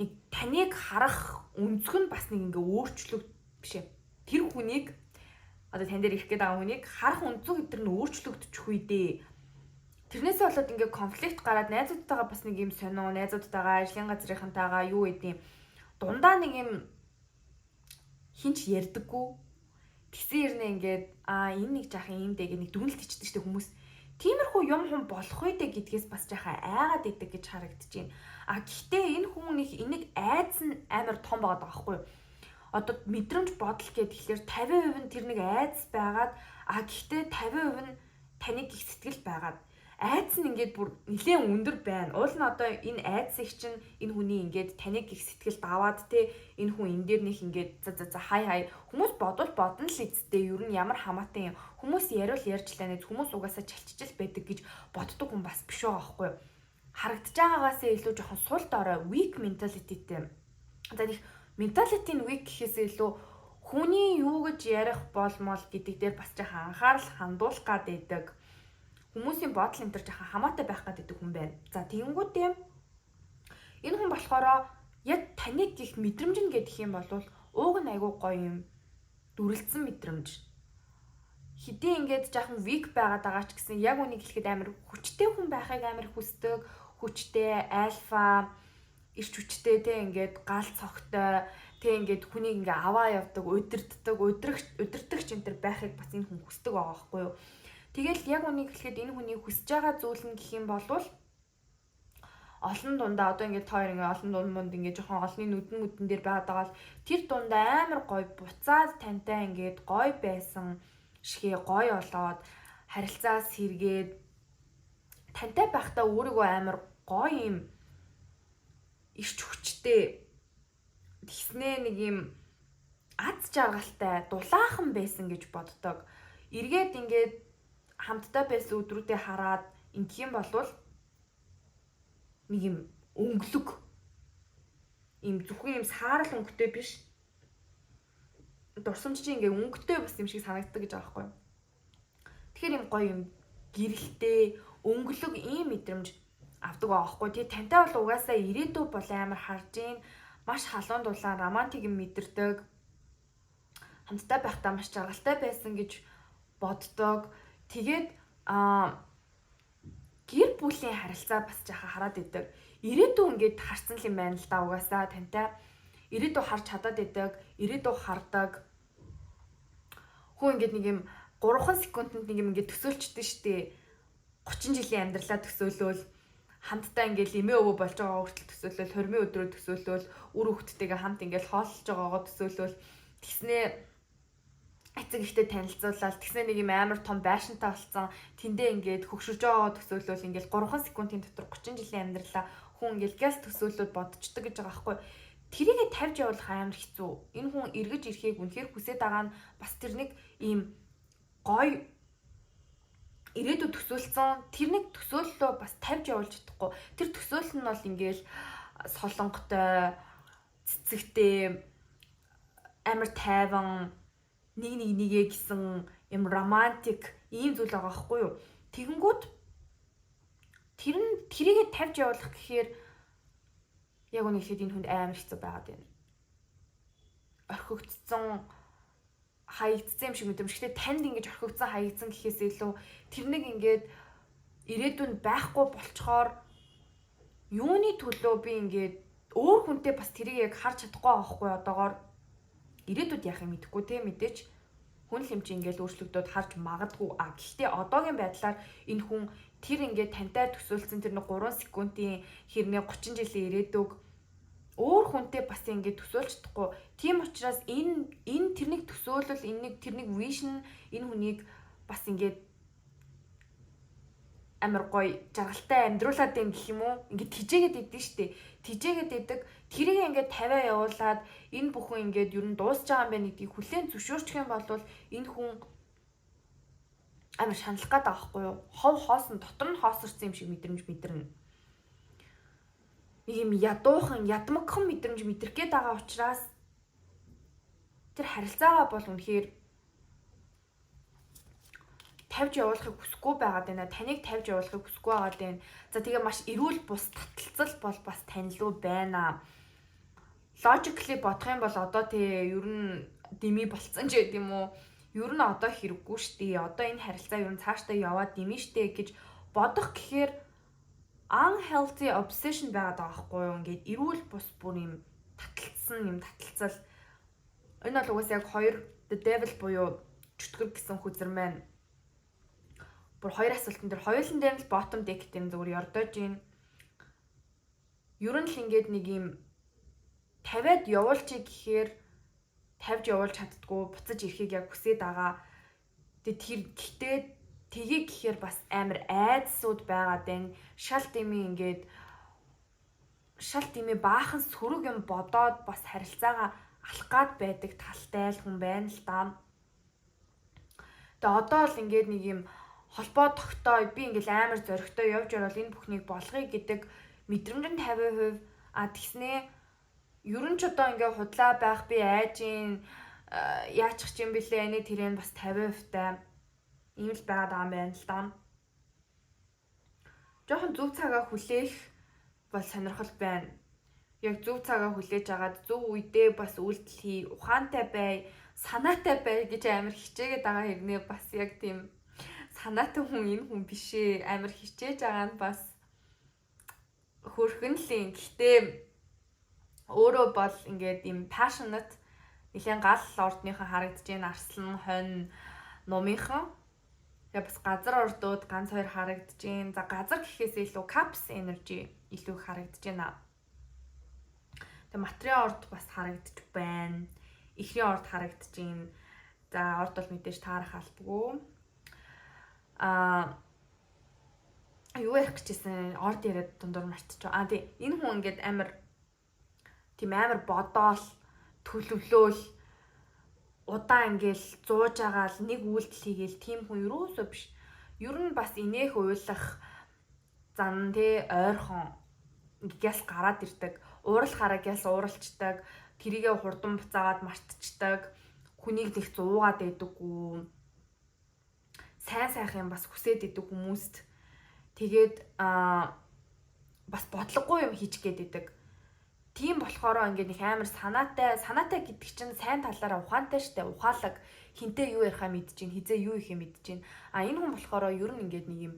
нэг таныг харах өнцг нь бас нэг ингээ өөрчлөгд биш ээ. Тэр хүнийг одоо тань дээр ирэх гээд байгаа хүнийг харах өнцөг өдр нь өөрчлөгдөж үедээ тэрнээсээ болоод ингээ конфликт гараад найзуудтайгаа бас нэг юм сонио, найзуудтайгаа ажлын газрынхантайгаа юу гэдэм дундаа нэг юм хинч ярьдаггүй тэгсэн хэрнээ ингээд энэ нэг жаахан юм дээ гэх нэг дүгнэлт ичдэг штэ хүмүүс. Тиймэрхүү юм хүн болох үедээ гэдгээс бас жаахан айгаад идэг гэж харагдаж байна. Гэхдээ энэ хүмүүнийх энийг айдас нь амар том байгаа даахгүй юу? Одоо мэдрэмж бодол гэдэг тэгэхээр 50% нь тэр нэг айдас байгаад гэхдээ 50% нь таны гих сэтгэл байгаад айдас нь ингээд бүр нэлээд өндөр байна. Уул нь одоо энэ айдасыг чинь энэ хүний ингээд таны гих сэтгэл даваад те энэ хүн энэ дээр нэг ингээд за хай хүмүүс бодвол бодно л эцтэй ер нь ямар хамаатай юм. Хүмүүс яриул ярьжлаа нэ хүмүүс угаасаа чалччил байдаг гэж боддог хүн бас биш байгаа байхгүй юу? Харагдаж байгаагаас илүү жоохон сул дорой weak mentalityтэй. За нэг mentality нь weak гэхээсээ илүү хүний юу гэж ярих болмол гэдэг дээр бас жоохон анхаарал хандуулах гад байдаг. Хүмүүсийн бодол энэ төр жоохон хамаатай байх гэдэг хүн байна. За тэгэнгүүт юм энэ хүн болохоор яг таныг гих мэдрэмж нь гэдэг юм бол ууг нь айгүй гоё юм дүрлцсэн мэдрэмж. Хэдий ингээд жоохон weak байгаад байгаа ч гэсэн яг үнийг хэлэхэд амар хүчтэй хүн байхыг амар хүсдэг. Хүчтэй, альфа, ирч хүчтэй те ингээд гал цогтой, те ингээд хүнийг ингээ аваа явдаг, удирддаг ч энэ төр байхыг бас энэ хүн хүсдэг байгаа байхгүй юу. Тэгэл яг үнийг хэлэхэд энэ хүний хүсэж байгаа зүйл нь гэх юм бол олон дундаа одоо ингээд тоор ингээ олон дунд ингээ жоохон олны нүдэн дээр байгаад байгаа л тэр дундаа амар гоё буцаад тантай ингээд гоё байсан шигээ гоё болоод харилцаа сэргээд тантай байхдаа өөрийгөө амар гоё юм ирч хүчтэй тэгснээ нэг юм аз жаргалтай дулаахан байсан гэж боддог. Эргээд ингээд хамтдаа байсан өдрүүдэд хараад ингэх юм болвол нэг юм өнгөлөг юм зөвхөн юм саарал өнгөтэй биш. Дурсамж чинь ингээ өнгөтэй бас юм шиг санагддаг гэж байгаа байхгүй. Тэгэхээр юм гоё юм гэрэлтэй өнгөлөг ийм мэдрэмж авдаг аахгүй. Тэгээ тантай бол угаасаа ирээдүй бол амар харж ийн маш халуун дулаан романтик юм мэдэрдэг. Хамтдаа байхдаа маш жаргалтай байсан гэж боддог. Тэгээд гэр бүлийн харилцаа бас жаахан хараад идэг. Ирээдүй ингээд харсан юм байна л да угаасаа тантай. Ирээдүй харж чадаад идэг, ирээдүй хардаг. Хүн ингээд нэг юм 3 секундэд нэг юм ингээд төсөөлчдөг штеп. 30 жилийн амьдралаа төсөөлөөл хамтдаа ингээл эмээ өвөө болж байгаа хүртэл төсөөлөл, хормын өдрөө төсөөлөл, үр хөвгттэйгээ хамт ингээл хооллож байгаагаа төсөөлөл тэгснээ эцэг ихтэй танилцуулаад тэгснээ нэг юм амар том байшинтай болсон тэндээ ингээд хөгшөрж байгаа төсөөлөл ингээл 3 секундын дотор 30 жилийн амьдралаа хүн ингээл газ төсөөлөд бодчихдаг гэж байгаа байхгүй. Тэрийгэ тавьж явуулах амар хэцүү. Энэ хүн эргэж ирэхийг үнэхээр хүсэж байгаа нь бас тэр нэг ийм гоё ирээдүйд төсөөлсөн тэр нэг төсөөллөө бас тавьж явуулж чадахгүй. Тэр төсөөлөл нь бол ингээл солонготой, цэцэгтэй, амар тайван нэгээ гэсэн юм романтик ийм зүйл байгаа байхгүй юу? Тэгэнгүүт тэрийгэ тавьж явуулах гэхээр яг үнэ ихэд энэ хүнд амар хэцүү байгаад байна. Орхигдсон хаягдсан юм шиг мэдрэмж. Гэхдээ танд ингэж орхигдсан хаягдсан гэхээс илүү тэр нэг ингээд ирээдүйн байхгүй болчхоор юуны төлөө би ингээд өөр хүнтэй бас тэрийг яг харж чадахгүй байхгүй одоогоор ирээдүйд яах юм мэдэхгүй те мэдээч хүн л юм чи ингээд өөрчлөгдөд харж магадгүй. Гэхдээ одоогийн байдлаар энэ хүн тэр ингээд тантай төсөөлсөн тэр нэг 3 секундын хэрнээ 30 жилийн ирээдүг өөр хүнтэй бас ингээд төсөөлж чадахгүй. Тийм учраас энэ тэрнийг төсөөлөл тэрнийг vision энэ хүнийг бас ингээд амар гоё жаргалтай амьдруулад юм гэх юм уу? Ингээд тижээгээд идэв штэ. Тижээгээд идэг. Тэрийг ингээд тавиа явуулаад энэ бүхэн ингээд ер нь дуусж байгаа юм байна гэдгийг хүлээн зөвшөөрчих юм бол энэ хүн амар шаналх гээд байгаа байхгүй юу? Хов хоосон дотор нь хоосорсон юм шиг мэдрэмж мэдэрнэ. Нэг юм ядуухан, ядмагхан мэдрэмж мэдрэх гээд байгаа учраас тэр харилцаагаа бол үнэхээр тавьж явуулахыг хүсэхгүй байгаад байна. Таныг тавьж явуулахыг хүсэхгүй байгаад байна. За тэгээ маш эрүүл бус таталцал бол бас танилуу байна. Logically бодох юм бол одоо тий ер нь дими болцсон ч гэдэм үү. Ер нь одоо хэрэггүй штий. Одоо энэ харилцаа ер нь цаашдаа яваад дими штэ гэж бодох гэхээр unhealthy obsession байгаад байгаа байхгүй юу? Ингээд эрүүл бус бүр юм таталцсан юм таталцал. Энэ бол угсаа яг хоёр the devil буюу чөтгөр гэсэн хүзэр маань бүр хоёр асуултан дээр хоёулын дээр нь bottom deck гэдэг зүгээр ёрдож гин. Ер нь л ингээд нэг юм тавиад явуулчих гэхээр тавьж явуулж чаддгүй буцаж ирэхийг яг хүсээд байгаа. Гэхдээ тгий гэхээр бас амар айдсууд байгаад байна. Шал дими баахан сөрөг юм бодоод бас харилцаагаа алах гад байдаг талтай л хүн байна л да. Тэгээ одоо л ингээд нэг юм холбоо тогтоо би ингээл амар зоригтой явж орол энэ бүхнийг болгоё гэдэг мэдрэмж нь 50%. Тэгснээ ер нь ч одоо ингээ худлаа байх би айжин яачих юм бэлээ энэ тэрэн бас 50% таа. Ийм л байгаад байгаа юм байна л да. Жохон зөв цагаа хүлээх бол сонирхол байна. Яг зөв цагаа хүлээж агаад зөв үедээ бас үйлдэл хий, ухаантай бай, санаатай бай гэж амар хичээгээд байгаа хэрнээ бас яг тийм санаатай хүн энэ хүн биш ээ. Амар хичээж байгаа нь бас хөрхөн л юм. Гэхдээ өөрөө бол ингээд юм passionate нэлээд гал ордныхан харагдаж байна. Арслан, хонь, нумынхан. Яг бас газар ордууд ганц хоёр харагдаж байна. За газар гэхээс илүү caps energy илүү харагдаж байна. Тэгээ материал орд бас харагдаж байна. Ихрийн орд харагдаж байна. За орд бол мэдээж таарах албагүй. Юу ярих гэжсэн орд яриад дундуур мартчихоо. Тий энэ хүн ингээд амар бодоол төлөвлөөл удаан ингээл зууж агаал нэг үйлдэл хийгээл тийм хүн юусоо биш. Ер нь бас инээх уйлах зан тий ойрхон гяс гараад ирдэг. Уурал хараагяас ууралчдаг. Тэрийгээ хурдан буцаагаад мартчихдаг. Хүнийг л их зуугаад байдаггүй. Сайн сайхан бас хүсээд идэг хүмүүст тэгээд бас бодлогогүй юм хийчих гээд идэг. Тийм болохоор ингээд нэг амар санаатай гэдэг чинь сайн талаараа ухаантай штэ. Ухаалаг хинтээ юу ярихаа мэдчихээн, хизээ юу ихээ мэдчихээн. Энэ хүн болохоор ер нь ингээд нэг юм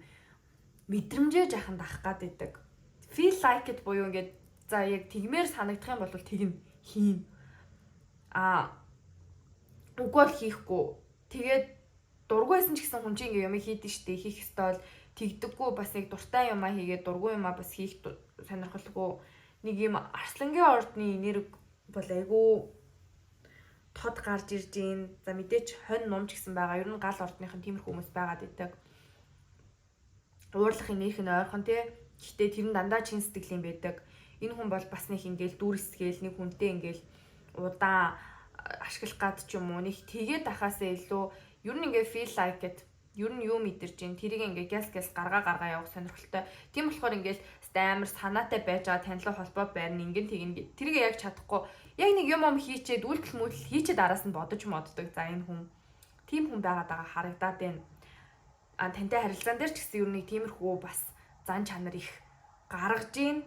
мэдрэмжээ жахан дах гад идэг. Feel like it буюу ингээд за яг тэгмээр санагдах юм бол тэг нь хийн. Үгүй бол хийхгүй. Тэгээд дургүйсэн ч гэсэн хүн чинь ингээ юм хийдэж штэ. Хийх ёстой бол тэгдэггүй бас яг дуртай юмаа хийгээд дургүй юмаа бас хийх сонирхолгүй. Нэг юм арслангийн ордны энерги бол айгүй тод гарч ирж гин. За мэдээч хонь нум ч гэсэн байгаа. Ер нь гал ордныхан тиймэрхүү хүмүүс байгаад идэг. Уурлах энерги нь ойрхон тий. Гэхдээ тэр нь дандаа чин сэтгэлийн байдаг. Энэ хүн бол бас нэг ингээл дүүрсгээл нэг хүнтэй ингээл удаан ашиглах гад ч юм уу нэг тэгээд ахаасаа илүү ер нь ингээ feel like it ер нь юу мэдэрч гин тэрийг ингээ гяс гаргаа явах сонирхолтой. Тийм болохоор ингээл амар санаатай байж байгаа танилуу холбоо байрна ингэн тэгнэ. Тэрийг яг чадахгүй. Яг нэг юм хийчээд үйлдэл мөдөл хийчээд араас нь бодож моддог. За энэ хүн тийм хүн байгаад байгаа харагдаад байна. Тантай харилцаан дээр ч гэсэн ер нь тиймэрхүү бас зан чанар их гаргаж гин.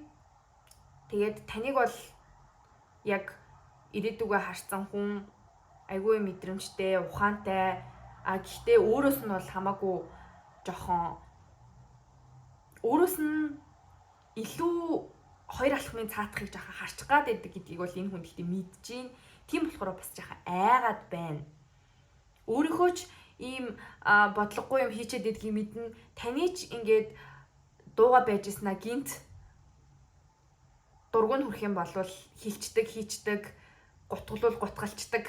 Тэгээд таныг бол яг ирээдүгөө харсан хүн айгүй мэдрэмжтэй, ухаантай. Гэхдээ өөрөөс нь бол хамаагүй жохон өөрөөс нь илүү хоёр алхмын цаатахыг жаха харчих гад байдаг гэдгийг бол энэ хүн ихтэй мэдж гин. Тийм болохоор бас жаха айгаад байна. Өөрийнхөө ч ийм бодлогогүй юм хийчээд байдгийг мэднэ. Таны ч ингээд дууга байж ирсэн гинт дургуун хүрх юм бол хилчдэг, хийчдэг, гутгалчдаг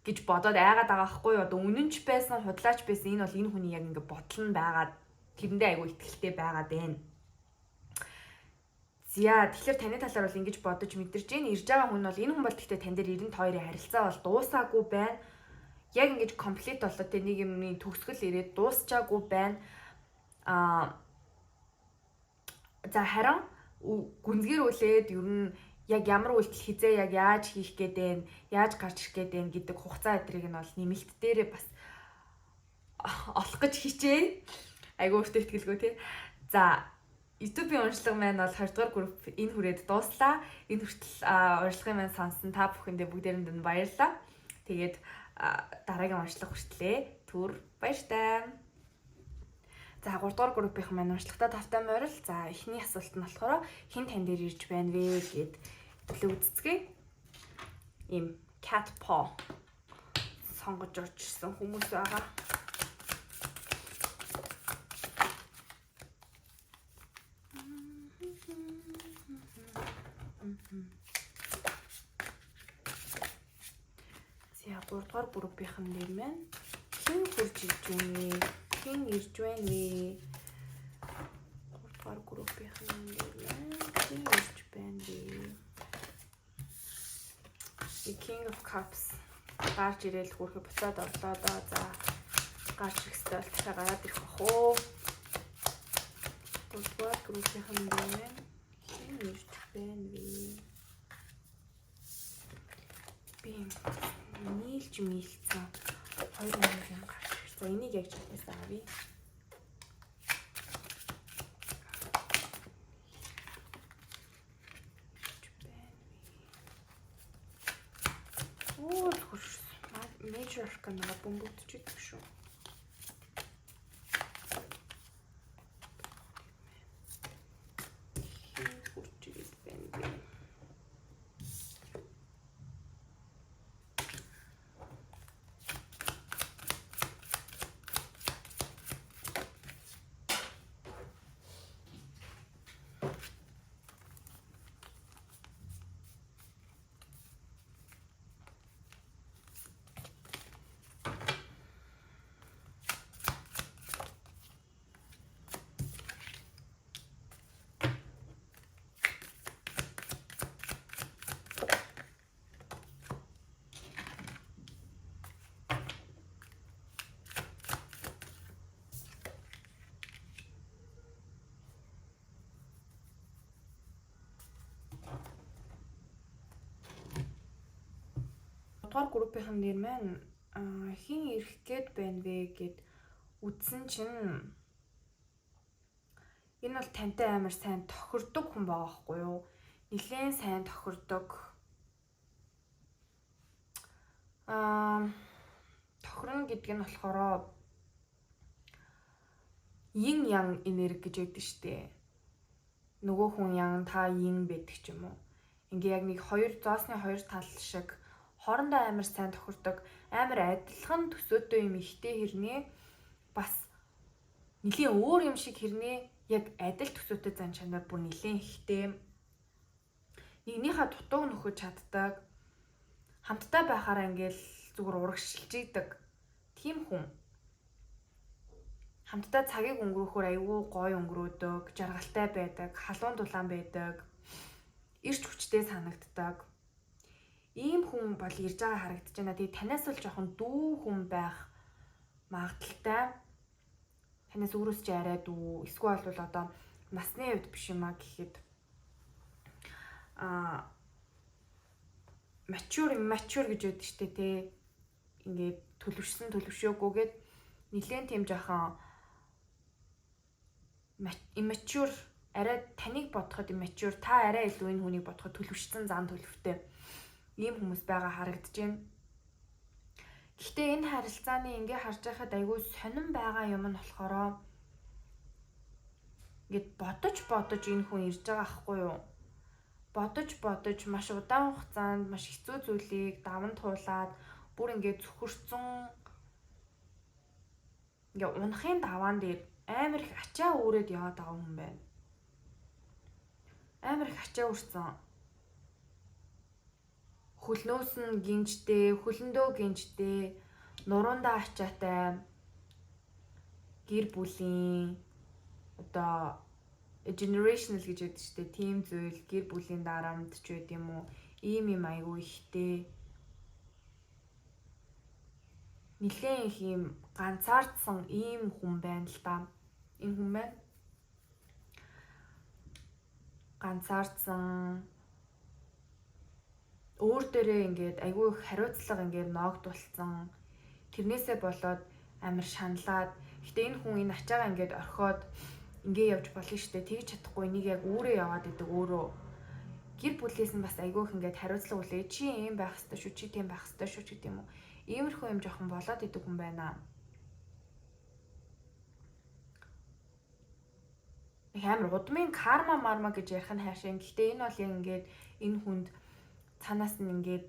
гэж бодоод айгаад байгаа байхгүй юу? Одоо үнэнч байсан, худлаач байсан энэ бол энэ хүний яг ингээд бодол нь байгаад тэрэндээ айгүй ихтэй байгаад байна. Зя тэгэхээр таны талаар бол ингэж бодож мэдэрч байна. Ирж байгаа хүн бол энэ хүн бол гэхдээ тань дээр 92-ийн харилцаа бол дуусаагүй байна. яг ингэж комплит болоод тэ нэг юмны төгсгөл ирээд дуусчаагүй байна. За харин гүнзгийрүүлээд ер нь яг ямар үйлдэл хизээ яг яаж хийх гээд байна, яаж гарч ирэх гээд байна гэдэг хугацаа өдрийг нь бол нэмэлт дээрээ бас олох гэж хичээ. Айгу өөртөө итгэлгүй тий. За YouTube-ийн уншлага маань бол 20 дугаар групп энэ хүрээд дууслаа. Энэ хүртэл уншлагын маань сонсон та бүхэндээ бүгдээрэнд нь баярлалаа. Тэгээд дараагийн уншлага хүртлээ. Түр баяртай. За 3 дугаар группийн маань уншлагатай тавтай морил. За эхний асуулт нь болохоор хэн тань дээр ирж байна вэ гэд төлөв үзцгээе. Им cat paw сонгож орчихсон хүмүүс байгаа. За 3 дугаар группийн дээр маань хэн хурж ирж байна вэ? Хэн ирж байна вэ? 3 дугаар группийн дээр маань хэн ирж байна вэ? The King of Cups гарч ирээл хүрхэ буцаад орлоо доо. За гарч ирэхтэй бол дахиад гараад ирэх бах уу? 3 дугаар группийн дээр маань хэн ирж байна вэ? Би нийлж мэлцэн 2 өнөгийн гарч ирсэн. За энийг яг чатаас авъя. Оо хурш. Major аркана бомбогдчихдаг шүү. Дугаар группийн нэр маань хин ирэх гээд байна вэ гэд үдсэн чинь энэ бол тантай амар сайн тохирдог хүн байгаа хгүй юу? Нилээн сайн тохирдог. Тохирно гэдэг нь болохоор yin yang энерги гэж яддаг штэ. Нөгөө хүн yang та yin байдаг ч юм уу. Ингээ яг нэг зоосны хоёр тал шиг хоорондоо амар сайн тохирдог, амар адилхан төсөөтэй юм ихтэй хэрнээ бас нэлийн өөр юм шиг хэрнээ яг адил төсөөтэй зан чанар бүр нэлийн ихтэй. Нэгнийхээ дутууг нөхөж чаддаг. Хамтдаа байхаараа ингээл зүгээр урагшилж идэг. Тийм хүн. Хамтдаа цагийг өнгөрөөхөөр аюу гой өнгөрөөдөг, жаргалтай байдаг, халуун дулаан байдаг. Ирч хүчтэй санагддаг. Ийм хүн бол ирж байгаа харагдаж байна. Тэгээ танаас бол жоохон дүү хүн байх магадaltaй. Танаас өөрөөс ч арай дүү. Эсвэл бол одоо насны хувьд биш юм а гэхэд mature гэж яддаг штэ тий. Ингээд төлөвшөөгүйгээд нилээн тийм жоохон immature арай таныг бодоход immature та арай илүү энэ хүнийг бодоход төлөвшсөн зан төлөвтэй. Ийм хүмүүс байгаа харагдаж байна. Гэхдээ энэ харилцааны ингээ харж байхад айгүй сонирн байгаа юм нь болохоор ингээд бодож энэ хүн ирж байгаа ахгүй юу? Бодож маш удаан хугацаанд маш хэцүү зүйлийг даван туулаад бүр ингээ зөвхөрсөн ингээ унахын даваан дээр амар их ачаа өөрөөд яваад байгаа хүн байна. Амар их ачаа үрсэн. Хөлнөөс нь гинжтэй, хөлөндөө гинжтэй, нуруундаа ачаатай гэр бүлийн одоо generational гэж яддаг шүү дээ. Тийм зүйл гэр бүлийн дарамт ч байд юм уу? Ийм юм айгүй ихтэй. нэлээд их юм ганцаардсан ийм хүн байна л да. Энэ хүн байна. Ганцаардсан өөр дээрээ ингээд айгүй их хариуцлага ингээд ноогдуулсан. Тэрнээсээ болоод амар шаналаад гэтээ энэ хүн энэ ачаагаа ингээд орхиод ингээ явж болно штэ. Тэгж чадахгүй энийг яг өөрөө яваад идэг өөрөө. Гэр бүлээс нь бас айгүй их ингээд хариуцлага үлээ. Чи ийм байх ёстой шүү, чи тийм байх ёстой шүү гэдэг юм уу. Иймэрхүү юм жоохон болоод идэг хүн байна. Их амар удмын карма марма гэж ярих нь хайшаа. Гэхдээ энэ бол яг ингээд энэ хүнд цанаас нь ингээд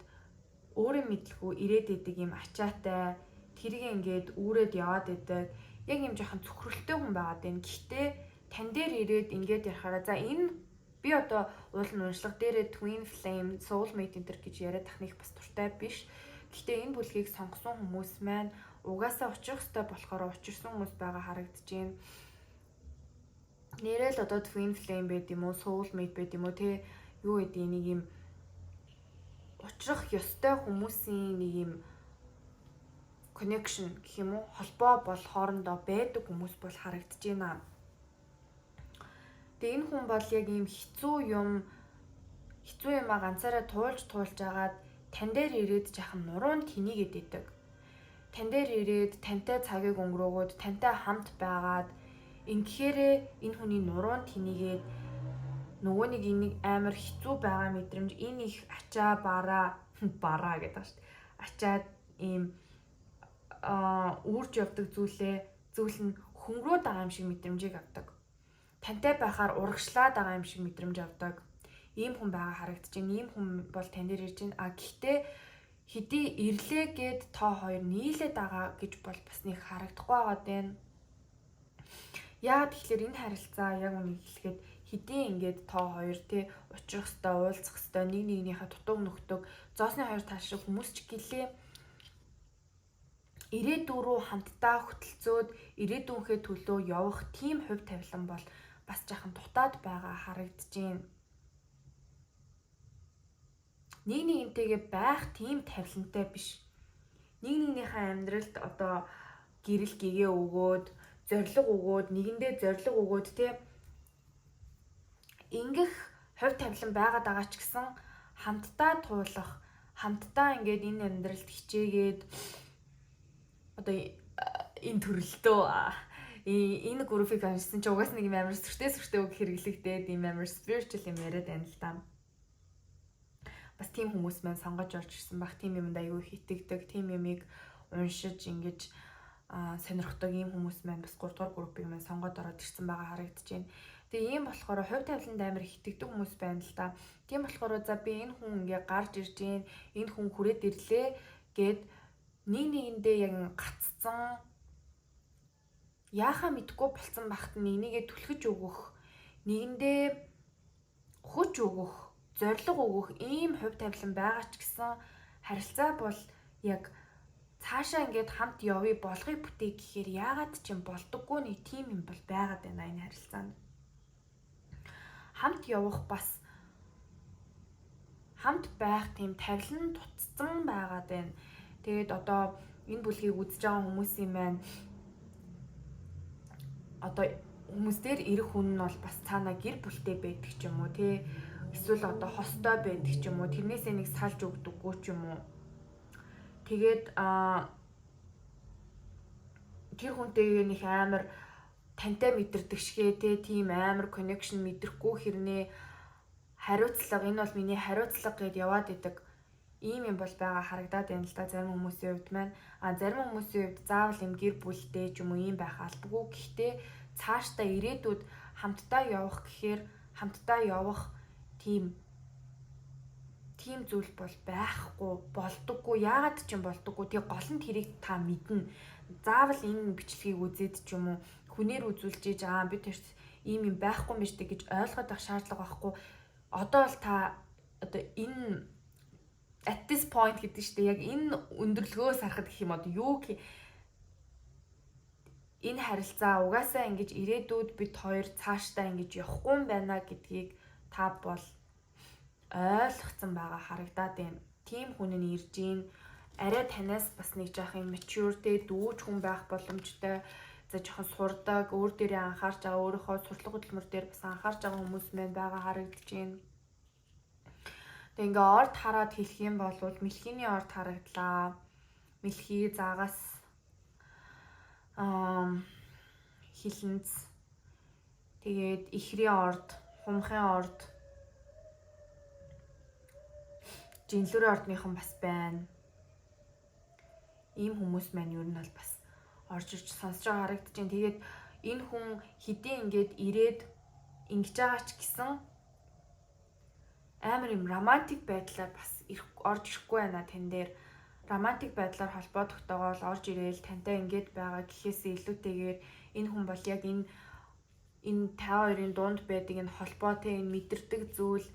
өөрөө мэдлгүй ирээд идэг юм ачаатай. Тэрийг ингээд үүрээд яваад идэг. Яг юм жоохон цөхрөлтэй хүн байгаад байна. Гэхдээ тань дээр ирээд ингээд ярахаараа за энэ би одоо уулын уншлага дээрээ twin flame soulmate энэ гэж яриад тахныг бас дуртай биш. Гэхдээ энэ бүлгийг сонгосон хүмүүс маань угаасаа очих ёстой болохоор учирсан хүмүүс байгаа харагдаж байна. Нэрэл одоо twin flame байд юм уу, soulmate байд юм уу те юу гэдэг нэг юм учрах ёстой хүмүүсийн нэг юм connection гэх юм уу, холбоо бол хоорондоо байдаг хүмүүс бол харагдаж байна. Тэгээ энэ хүн бол яг ийм хэцүү юмаа ганцаараа туулж агаад тань дээр ирээд жахан нуруунд тэнийгээд идэг. Тань дээр ирээд тантай цагийг өнгөрөөгөөд тантай хамт байгаад ингэхээр энэ хүний нуруунд тэнийгээд нөгөө нэг энийг амар хэцүү байгаа мэдрэмж энэ их ачаа бараа гэдэг ба шүү дээ. Ачаад ийм үрж явдаг зүйл нь хөнгөрөөд байгаа юм шиг мэдрэмжийг авдаг. Тантай байхаар урагшлаад байгаа юм шиг мэдрэмж авдаг. Ийм хүн байгаа харагдаж байна. Ийм хүн бол тань дээр ирж байна. Гэхдээ хэдий ирлээ гэд тоо хоёр нийлээд байгаа гэж бол бас нэг харагдахгүй байгаа дээ. Яагаад тэгэхээр энэ харилцаа яг үнийг хэлэхэд хэдий ингээд тоо хоёр тий учрах хэвээр уулзах хэвээр нэг нэгнийхээ дутуу нөхдөг зоосны хоёр тал шиг хүмүүс ч гэлээ ирээдүйн рүү хамтдаа хөтөлцөөд ирээдүйнхээ төлөө явах тийм хувь тавилан бол бас жаахан дутаад байгаа харагдаж байна. Нэг нэгнтэйгээ байх тийм тавилантай биш. Нэг нэгнийхээ амьдралд одоо гэрэл гэгээ өгөөд, зориг өгөөд, нэгэндээ зориг өгөөд тий ингэх хувь тавилан байгаад байгаа ч гэсэн хамтдаа туулах, хамтдаа ингээд энэ амьдралд хичээгээд одоо энэ төрөлтөө энэ группийг онцсон чи угаас нэг юм амар сүртэй үг хэрэглэгдээд юм амар spiritual юм яриад байна л да. Бас тийм хүмүүс маань сонгож орж ирсэн баг, тийм юмд аягүй хитэгдэг, тийм юмыг уншиж ингэж сонирхдаг ийм хүмүүс маань бас 3 дугаар группийг маань сонгоод ороод ирсэн байгаа харагдаж байна. Тэгээ ийм болохоор хувь тавиланд амар хитэгдэг хүмүүс байна л да. Тийм болохоор за би энэ хүн ингээ гарч ирж гин, энэ хүн хүрээд ирлээ гэд нэг нэгэндээ яг гаццсан яахаа мэдгүй болцсон багт нэгнийгээ түлхэж өгөх, нэгэндээ хүч өгөх, зориг өгөх ийм хувь тавилан байгаа ч гэсэн харилцаа бол яг цаашаа ингээд хамт явъя болгоё бүтээ гэхээр яагаад ч юм болдоггүй нэг тийм юм бол байгаад байна энэ харилцаанд. Хамт явах бас хамт байх тийм тавилан тутцсан байгаад байна. Тэгээд одоо энэ бүлгийг үзэж байгаа хүмүүсийн маань одоо хүмүүс дээр ирэх хүн нь бол бас цаана гэр бүлтэй байдаг ч юм уу тий, эсвэл одоо хостой байдаг ч юм уу, тэрнээсээ нэг салж өгдөггүй ч юм уу. Тэгээд тэр хүнтэйгээ нэг амар тантай мэдэрдэг шигээ тий, тийм амар connection мэдрэхгүй хэрнээ хариуцлага, энэ бол миний хариуцлага гэд яваад идэг ийм юм бол байгаа харагдаад байна л да зарим хүмүүсийн хувьд маань. Зарим хүмүүсийн хувьд заавал юм гэр бүлтэй ч юм уу ийм байх албагүй. Гэхдээ цаашдаа ирээдүйд хамтдаа явах гэхээр хамтдаа явах тийм зүйл бол байхгүй, болдоггүй. Яагаад ч юм болдоггүй. Тэг гол нь тэрийг та мэднэ. Заавал энэ бичлэгийг үзээд ч юм уу хүнээр үзүүлж ийж би тэр ийм юм байхгүй юм биш гэж ойлгоод авах шаардлага байхгүй. Одоо бол та одоо энэ at this point гэдэг чинь яг энэ өндөрлгөөс харахад гэх юм одоо юу энэ харилцаа угаасаа ингэж ирээдүйд бид хоёр цаашдаа ингэж явахгүй юм байна гэдгийг та бол ойлгоцсон байгаа харагдаад байна. Тим хүн нь ирж ийн арай танаас бас нэг жоохон mature дүүж хүн байх боломжтой. За жоохон сурдаг, өөр дээрээ анхаарч байгаа, өөрийнхөө сурчлага хөдөлмөр дээр бас анхаарч байгаа хүмүүс маань байгаа харагдаж байна. Тэгээ ингээ орд хараад хэлэх юм бол мэлхийний орд харагдлаа. Мэлхий заагаас хилэнц. Тэгээд ихрийн орд, хумхын орд, жинлүүрийн ордныхан бас байна. Ийм хүмүүс маань ер нь бол бас орж ирж сонсож байгаа харагдаж байна. Тэгээд энэ хүн хэдийн ингээд ирээд ингэж байгаа ч гэсэн амар юм романтик байдлаар бас орж ирэхгүй байна тань дээр. Романтик байдлаар холбоо тогтоогоол орж ирээл тантай ингээд байгаа гэхээс илүүтэйгээр энэ хүн бол яг энэ та хоёрын дунд байдаг энэ холбоотой энэ мэдэрдэг зүйл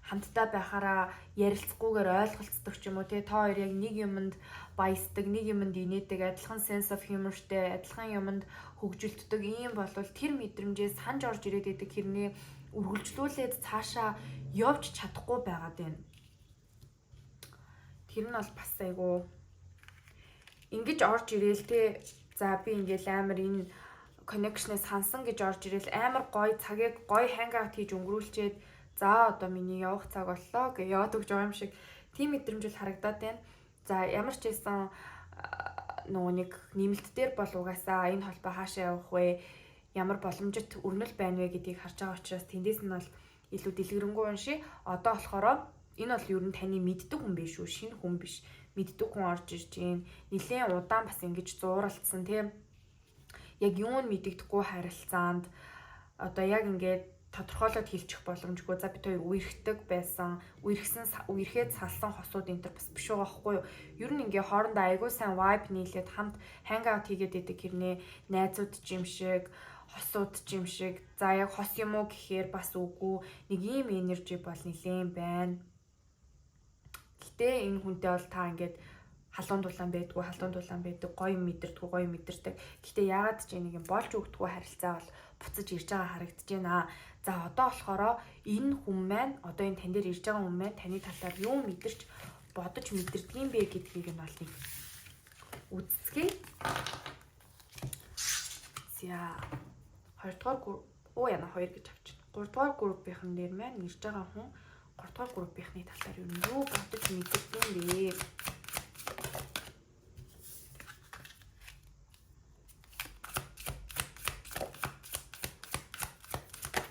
хамтдаа байхаараа ярилцахгүйгээр ойлголцдог ч юм уу те та хоёр яг нэг юмд баясдаг, нэг юмд инээдэг, адилхан sense of humorтэй, адилхан юмд хөгжилтдөг ийм болвол тэр мэдрэмжээс санаж орж ирээд идэг хэрнээ үргэлжлүүлээд цаашаа явж чадахгүй байгаад байна. Тэр нь бол бас айгу ингэж орж ирээл те за би ингээл амар энэ connection-ээс хансан гэж орж ирээл амар гоё цагийг гоё hangout хийж өнгөрүүлчихэд за одоо миний явах цаг боллоо гэж яваад өгч байгаа юм шиг тийм мэдрэмжэл харагдаад байна. За ямар ч байсан нөгөө нэг нэмэлт дээр бол угаасаа энэ холбоо хаашаа явах вэ? Ямар боломжит өрнөл байна вэ гэдгийг харж байгаа учраас тэндээс нь бол илүү дэлгэрэнгүй уншия. Одоо болохоор энэ бол ер нь таны мэддэг хүн биш үү? Шинэ хүн биш. Мэддэг хүн орж ирж гин. Нилээн удаан бас ингэж зууралцсан тийм. Яг юун мэддэхгүй харилцаанд одоо яг ингээд тодорхойлоод хэлчих боломжгүй. За бид хоёр үерхдэг байсан, үерхээд салсан хосууд энэ төр бас биш байгаа хгүй юу. Ер нь ингээ хоорондоо айгүй сайн vibe нийлээд хамт hangout хийгээд идэг хэрнээ найзууд ч юм шиг, хосууд ч юм шиг. За яг хос юм уу гэхээр бас үгүй. Нэг ийм energy бол нилээн байна. Гэтэ энэ хүнтэй бол та ингээд халуун дулаан байдаг, гоё мэдэрдэг. Гэтэ яагаад ч нэг юм болж өгдөггүй харилцаа бол буцаж ирж байгаа харагдаж байна. За одоо болохоор энэ хүн маань одоо энэ тань дээр ирж байгаа хүн маань таны талаар юу мэдэрч бодож мэдэрдэг юм бэ гэдгийг нь бол нэг үзцгээе. За 2 дугаар 2 гэж авчихна. 3 дугаар группийнхэн дээр маань ирж байгаа хүн 3 дугаар группийнхны талаар юу бодож мэдэрдэг юм бэ?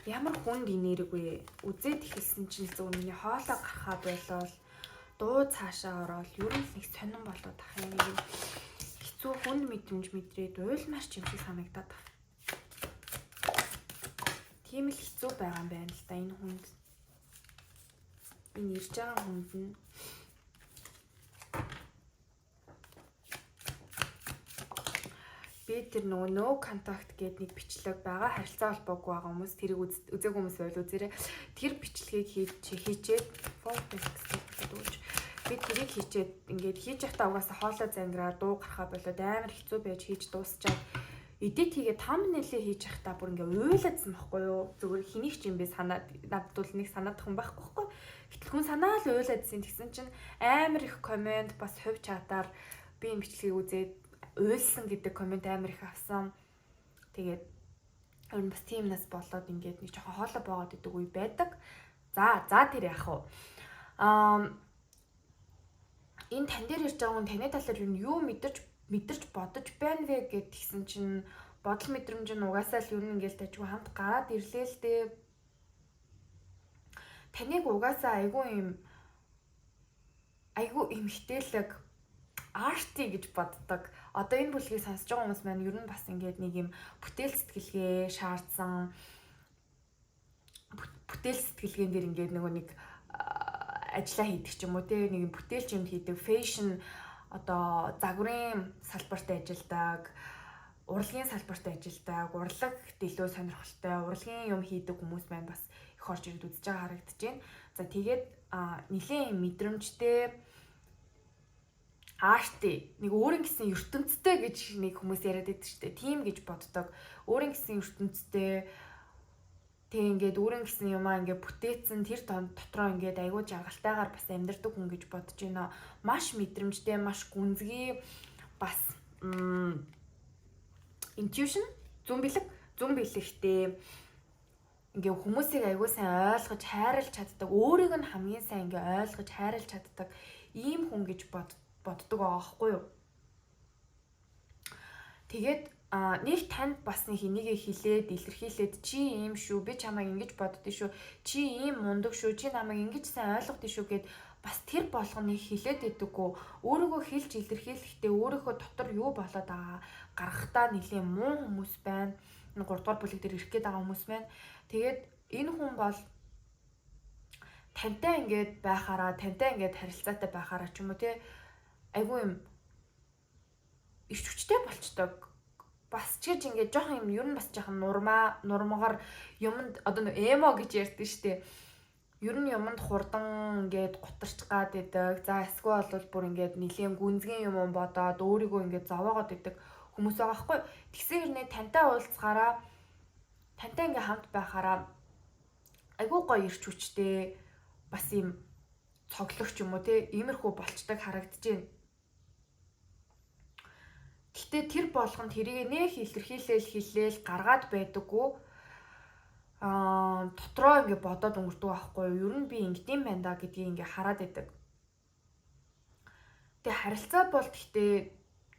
Ямар хүнд инээрэг вэ? Үзээд эхэлсэн чинь зөв миний хоолоо гарахаа болол дуу цаашаа ороод ер нь нэг сонирн болоод ах юм. Хэцүү хүнд мэдрэмж мэдрээд уйлмаар ч юм шиг санагдаад байна. Тийм л хэцүү байгаа юм байна л да энэ хүнд. Энэ ирж байгаа хүнд нь би тэр нөгөө no contact гэдэг нэг бичлэг байгаа харилцаа холбоогүй байгаа хүмүүс тэрийг үзег хүмүүс байл үзээрэй. Тэр бичлэгийг хийчээд focus гэдэг дууж би тэрийг хийчээд ингээд хийж явахдаа угаасаа хоолой зангираа дуу гарахаа болоод амар хэцүү байж хийж дуусчаад эдит хийгээ thumbnail-ээ хийж явахдаа бүр ингээд уйлаадсан байхгүй юу? Зүгээр хэнийг ч юм бэ санаад наддвал нэг санаадах юм байхгүй байхгүй. Гэтэл хүн санаа л уйлаадсан тэгсэн чинь амар их комент бас хувь чатаар би энэ бичлэгийг үзээд уйлсан гэдэг комент амар их авсан. Тэгээд ер нь бас тиймнээс болоод ингээд нэг жоохон хоолой боогод идэг үе байдаг. За тэр яах вэ? Энэ тань дээр ирж байгаа хүн таны талаар юу мэдэрч бодож байна вэ гэдгийгсэн чинь бодол мэдрэмж нь угаасаа л ер нь ингээд тажгүй хамт гараад ирлээ л дээ. Таныг угаасаа айгүй эмхтэлэг арти гэж боддог. Одоо энэ бүлгийг сонсож байгаа хүмүүс маань ер нь бас ингээд нэг юм бүтээл сэтгэлгээ шаардсан бүтээл сэтгэлгээн дээр ингээд нэг ажиллаа хийдэг ч юм уу те нэг бүтээлч юм хийдэг фэшн одоо загварын салбарт ажилладаг, урлагийн салбарт ажилладаг, урлаг илүү сонирхолтой урлагийн юм хийдэг хүмүүс маань бас их орж ирээд үзэж байгаа харагдаж байна. За тэгээд нэлээд мэдрэмжтэй арти нэг өөрийн гэсэн ертөнцтэй гэж нэг хүмүүс яриад байдаг шүү дээ. Тийм гэж боддог. Өөрийн гэсэн ертөнцтэй Тэг ингээд өөрийн гэсэн юмаа ингээд бүтээсэн тэр дотроо ингээд айгүй жаргалтайгаар бас амьдрдаг хүн гэж бодож байна. Маш мэдрэмжтэй, маш гүнзгий, бас intuition зүүн бэлэгтэй ингээ хүмүүсийг айгүй сайн ойлгож хайрлаж чаддаг, өөрийг нь хамгийн сайн ингээ ойлгож хайрлаж чаддаг ийм хүн гэж боддог байгаа байхгүй юу. Тэгээд нэг танд бас нэг энийгээ хэлээд илэрхийлээд чи ийм шүү, би чамайг ингэж боддөө шүү, чи ийм мундаг шүү, чи намайг ингэж сайн ойлгодөө шүү гэд бас тэр болгоныг хэлээд идэггүй. Өөрийгөө хэлж илэрхийлэхдээ өөрийнхөө дотор юу болоод байгаа гаргахтаа нэлийн муу хүмүүс байна. 3 дугаар бүлэг дээр ирэх гээд байгаа хүмүүс байна. Тэгээд энэ хүн бол тантай ингээд байхаараа, тантай ингээд харилцаатай байхаараа ч юм уу те айгүй юм ирч хүчтэй болчдөг. Бас ч гэж ингээд жоохон юм ер нь бас жоохон нурмагаар юмд одоо нэг эмо гэж ярьдэн штэ. Ер нь юмд хурдан ингээд гутарч гад идэг. За эсвэл бол бүр ингээд нэлийн гүнзгий юм бодоод өөрийгөө ингээд зовоогоод идэг хүмүүс байгаа байхгүй. Тэгсэн хэрнээ тантай уулзгаараа тантай ингээд хамт байхаараа айгүй гоё ирч хүчтэй бас юм цоглогч юм уу те иймэрхүү болчдаг харагдаж байна. Гэтэ тэр болгонд тэрийг нэх илэрхийлэл гаргаад байдаггүй. Дотроо ингээ бодоод өнгөрдөг байхгүй юу? Ер нь би ингэдэм байна да гэдгийг ингээ хараад байдаг. Тэгээ харилцаа бол гэхдээ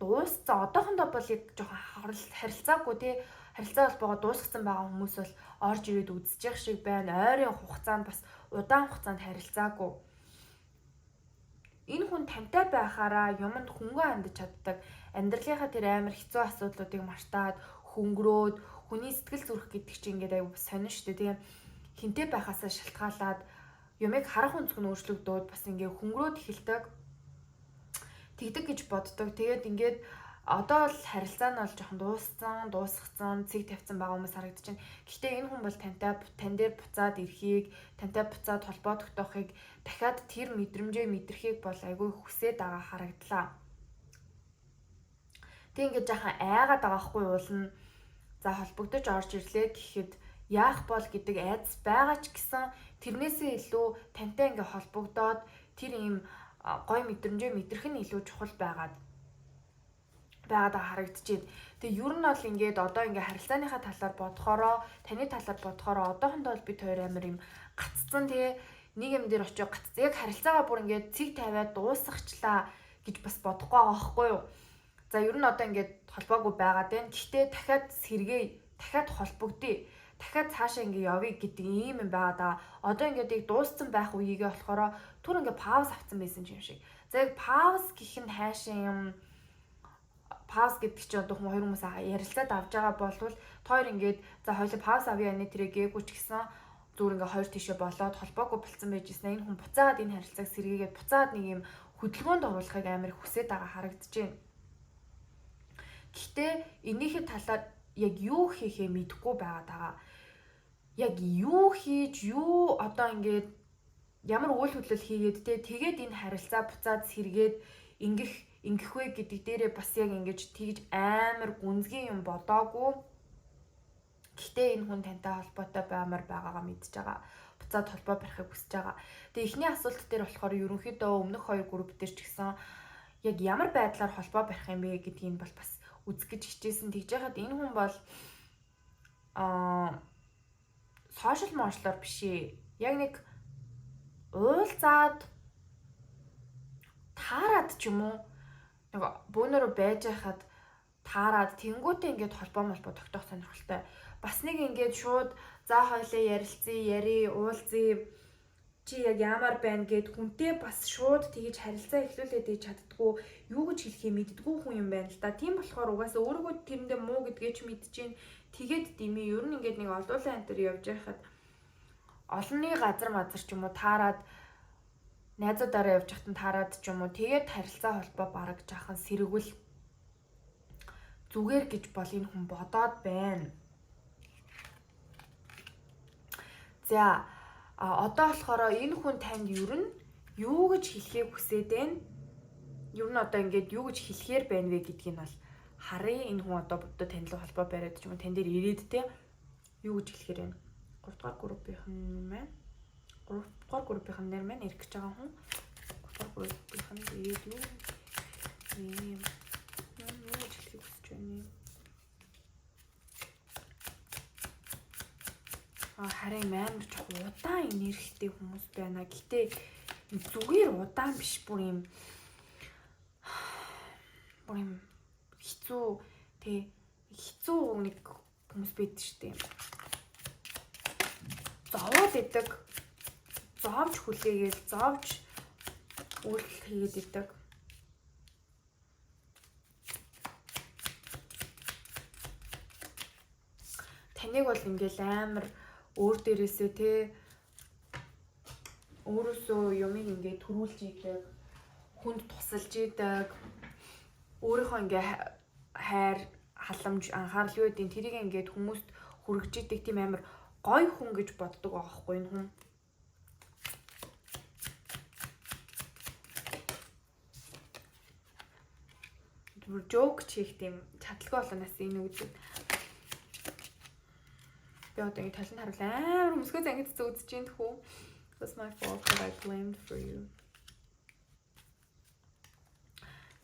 дууссан. Одоохондоо бол яг жоохон харилцаагүй тий. Харилцаа холбоогоо дуусгасан байгаа хүмүүс бол орж ирээд үзэж явах шиг байна. Ойрын хугацаанд бас удаан хугацаанд харилцаагүй. Энэ хүн тантай байхаараа юмд хөнгөн хандж чаддаг. Амьдралынхаа тэр амар хэцүү асуудлуудыг мартаад хөнгөрөөд хүний сэтгэл зүрх гэдэг чинь ингээд аюу сонин шүү дээ. Тэгээ хинтээ байхаасаа шалтгаалаад юмыг харах өнцөг нь өөрчлөгдөөд бас ингээд хөнгөрөөд эхэлдэг. Тэгдэг гэж боддог. Тэгээд ингээд одоо л харилцаа нь бол жоохон дуусгацсан, цэг тавьсан байгаа хүмүүс харагдаж байна. Гэхдээ энэ хүн бол тань дээр буцаад ирэхийг, тантай буцаад холбоо тогтоохыг дахиад тэр мэдрэмжээ мэдрэхийг бол айгүй хүсээд байгаа харагдлаа. Тэг ингээд жаахан айгаад байгаа хгүй уулна. За холбогдож орж ирлээ гэхэд яах бол гэдэг айдас байгаа ч гэсэн тэрнээсээ илүү тантай ингээд холбогдоод тэр ийм гой мэдрэмжээ мэдрэх нь илүү чухал байгаад харагдаж байна. Тэгээ ер нь бол ингээд одоо ингээд харилцааныхаа талаар бодохороо, таны талаар бодохороо одоохондоо би тойр амир юм гаццсан тэгээ нэг юм дээр очиж гаццсан. Яг харилцаагаа бүр ингээд цэг тавиад дуусгачлаа гэж бас бодохгүй байгаа байхгүй юу? За ер нь одоо ингээд холбоогүй байгаад байна. Гэхдээ дахиад сэргээе, дахиад холбогдъё. Дахиад цаашаа ингээд явъя гэдэг ийм юм байгаа даа. Одоо ингээд яг дууссан байх үеигээ болохоор түр ингээд пауз авсан байсан юм шиг. За яг пауз гэх нь хайшаа юм. Пауз гэдэг чинь одоо хоёр хүмүүс ярилцаад авч байгаа болвол тоор ингээд за хоёул пауз авъя нэ тэрэг гээгүй ч гэсэн зүгээр ингээд хоёр тишээ болоод холбоогүй болцсон байж гисэн. Энэ хүн буцаад энэ харилцааг сэргээгээд буцаад нэг юм хөдөлгөөнд оруулахыг амар хүсээд байгаа харагдаж байна. Гэхдээ энийхээ талаар яг юу хийхээ мэдэхгүй байгаад байгаа. Яг юу хийж юу одоо ингээд ямар үйл хөдлөл хийгээд тэгээд энэ харилцаа буцаад сэргээд ингэх вэ гэдэг дээрээ бас яг ингэж тэгж амар гүнзгий юм бодоогүй. Гэхдээ энэ хүн тантай холбоотой баймар байгаагаа мэдж байгаа. Буцаад холбоо барихыг хүсэж байгаа. Тэгээ эхний асуулт дээр болохоор ерөнхийдөө өмнөх хоёр групп дээр ч гэсэн яг ямар байдлаар холбоо барих юм бэ гэдгийг бол бас үзэх гэж хичээсэн. Тэгж яхад энэ хүн бол сошиал мошлоор биш ээ. Яг нэг уулзаад таарад ч юм уу нэг бөөнөрөө байж хахад таарад тэнгуүтэй ингээд холбоо тогтоох сонирхолтой. Бас нэг ингээд шууд за хоёлаа ярилцъя, уулзъя. Чи яг ямар байна гэд хүнтэй бас шууд тэгж харилцаа эхлүүлээд ий чаддгүй, юу гэж хэлхээ мэддэггүй хүн юм байна л да. Тийм болохоор угаасаа өөрийгөө тэрэндээ муу гэдгээ ч мэдчихээн. Тэгээд дими ер нь ингээд нэг олдуулаа энэ төр явж байхад олонний газар ч юм уу таарад найзуудаараа явж хатан таарад ч юм уу тэгээд харилцаа холбоо бараг жаахан сэргүүл зүгээр гэж бол энэ хүн бодоод байна. За одоо болохоор энэ хүн танд ер нь юу гэж хэлхийг хүсээд байна? Ер нь одоо ингээд юу гэж хэлэхээр байна вэ гэдгийг нь бол харъя. Энэ хүн одоо бодод тань руу холбоо бариад ч юм уу тань дээр ирээд те юу гэж хэлэхээр байна? 3 дугаар группийн маань 3 дугаар группийн нэр маань ирэх гэж байгаа хүн 3 дугаар группийн тэгээд юу юм хэлхийг хүсэж байна. Харин амар ч удаан энергитэй хүмүүс байна. Гэтэ зүгээр удаан биш бүр юм хэцүү нэг хүмүүс байдаг шүү дээ. Зовоод идэг. Зовж хүлээгээл зовж үйлдэл хийгээд идэг. Таныг бол ингээл амар өөр дээрээсээ те өөрөөсөө юмыг ингээд төрүүлж идэг, хүнд тусалж идэг, өөрийнхөө ингээ хайр, халамж, анхаарал юу гэдэг тэрийг ингээд хүмүүст хүргэж идэг тийм амар гоё хүн гэж боддог аахгүй энэ хүн. Жок чих тийм чадлагүй болоонаас энэ үдэг. Би одоо ингэ талент харуул амар өмсгөө зангид үзэж ин тхүү. That's my fault that I blamed for you.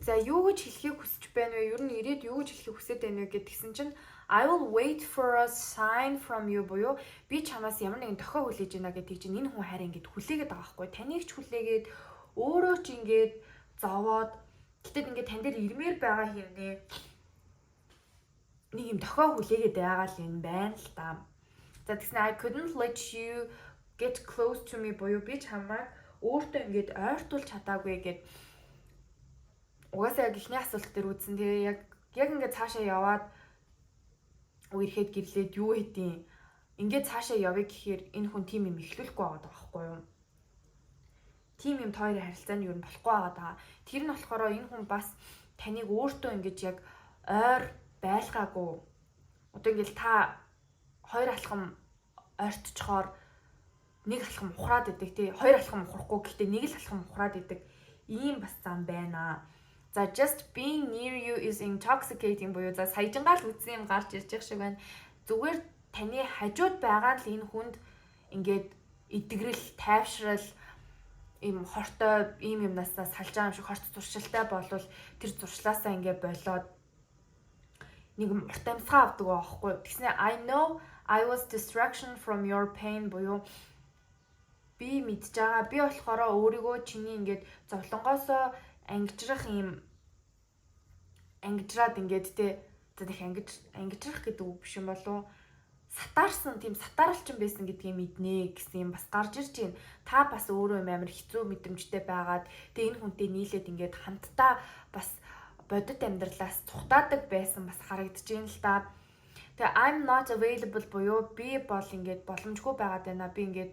За юу гэж хэлхийг хүсэж байна вэ? Ер нь ирээд юу гэж хэлхийг хүсэж байна вэ гэдгсэн чинь I will wait for a sign from you буюу би чамаас ямар нэгэн тохио хүлээж байна гэдгийг чинь энэ хүн харин ингэж хүлээгээд байгаа байхгүй. Таныг ч хүлээгээд өөрөө ч ингэж зовоод гэтэл ингэ тань дээр ирмээр байгаа хэрнээ нэг юм тохио хүлээгээд байгаа л юм байна л та. За тэгснэ I couldn't let you get close to me буюу би чамайг өөртөө ингэж ойртуулж чадаагүй гэд угаасаа яг ихний асуулт дээр үзсэн. Тэгээ яг ингэ цаашаа яваад үерхэд гэрлээд юу хэдийн ингээд цаашаа явъя гэхээр энэ хүн тим юм ихлүүлэхгүй байгаа байхгүй юу? Тим юм тойрын харилцааны юу болохгүй байгаа. Тэр нь болохоор энэ хүн бас таныг өөртөө ингэж яг ойр байлгаагүй. Одоо ингээл та хоёр алхам ойртчихоор нэг алхам ухраад идэг тий. Хоёр алхам ухрахгүй гэхдээ нэг л алхам ухраад идэг. Ийм бас зам байна. За just being near you is intoxicating буюу за саяжингаал үтсэн юм гарч ирж байгаа шиг байна. Зүгээр таны хажууд байгаа л энэ хүнд ингээд идэгрэл, тайвшрал, ийм хортой ийм юмнасаа салж байгаа юм шиг хорт зуршилтай болвол тэр зуршлаасаа ингээд болоод нэг урт амьсгаа авдаг байхгүй. Тэгснэ I know I was distraction from your pain буюу би мэдж байгаа. Би болохоор өөрийгөө чиний ингээд зовлонгоосоо ангижрах юм ангижраад ингээд те за их ангижрах гэдэг үг биш юм болов сатаарсан тийм сатааралчин байсан гэдгийг мэднэ гэсэн юм бас гарч ирж байна. Та бас өөрөө амар хэцүү мэдрэмжтэй байгаад тэгээ энэ хүнтэй нийлээд ингээд хамтдаа бас бодит амьдралаас цухтаадаг байсан бас харагдаж байна л да. Тэгээ I'm not available буюу би бол ингээд боломжгүй байгаад байна. Би ингээд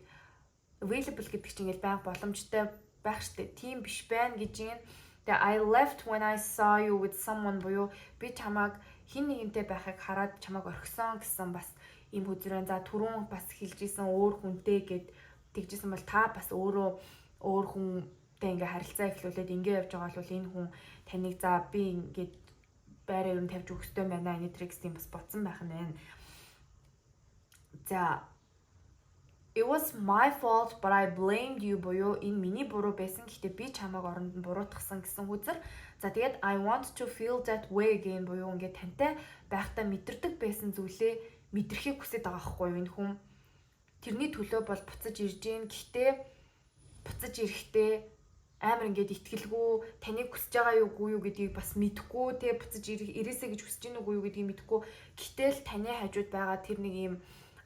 available гэдэг чинь ингээд байнга боломжтой байх штэ. Тийм биш байна гэж юм. Тэгээ I left when I saw you with someone буюу би чамайг хин нэгэнтэй байхыг хараад чамайг орхисон гэсэн бас ийм хөзрөн за түрүүн бас хэлжсэн өөр хүнтэй гэд тэгжсэн бол та бас өөрөө өөр хүнтэй ингээ харилцаа эхлүүлээд ингээ явж байгаа бол энэ хүн таныг за би ингээд байраа өрн тавьж өгөх ёстой байна энэ трикс юм бас ботсон байх нь байна. За It was my fault but I blamed you буюу энэ миний буруу байсан гэхдээ би чамайг оронд нь буруутгасан гэсэн хүзэр. За тэгээд I want to feel that way again буюу ингээд тантай байхдаа мэдэрдэг байсан зүйлээ мэдрэхийг хүсэж байгаа байхгүй юу энэ хүн. Тэрний төлөө бол буцаж ирж гин гэхдээ буцаж ирэхдээ амар ингээд итгэлгүй таныг хүсэж байгаа юу гэдгийг бас мэдэхгүй тэгээ буцаж ирээсэ гэж хүсэж гин үгүй юу гэдгийг мэдэхгүй. Гэтэл таны хажууд байгаа тэр нэг юм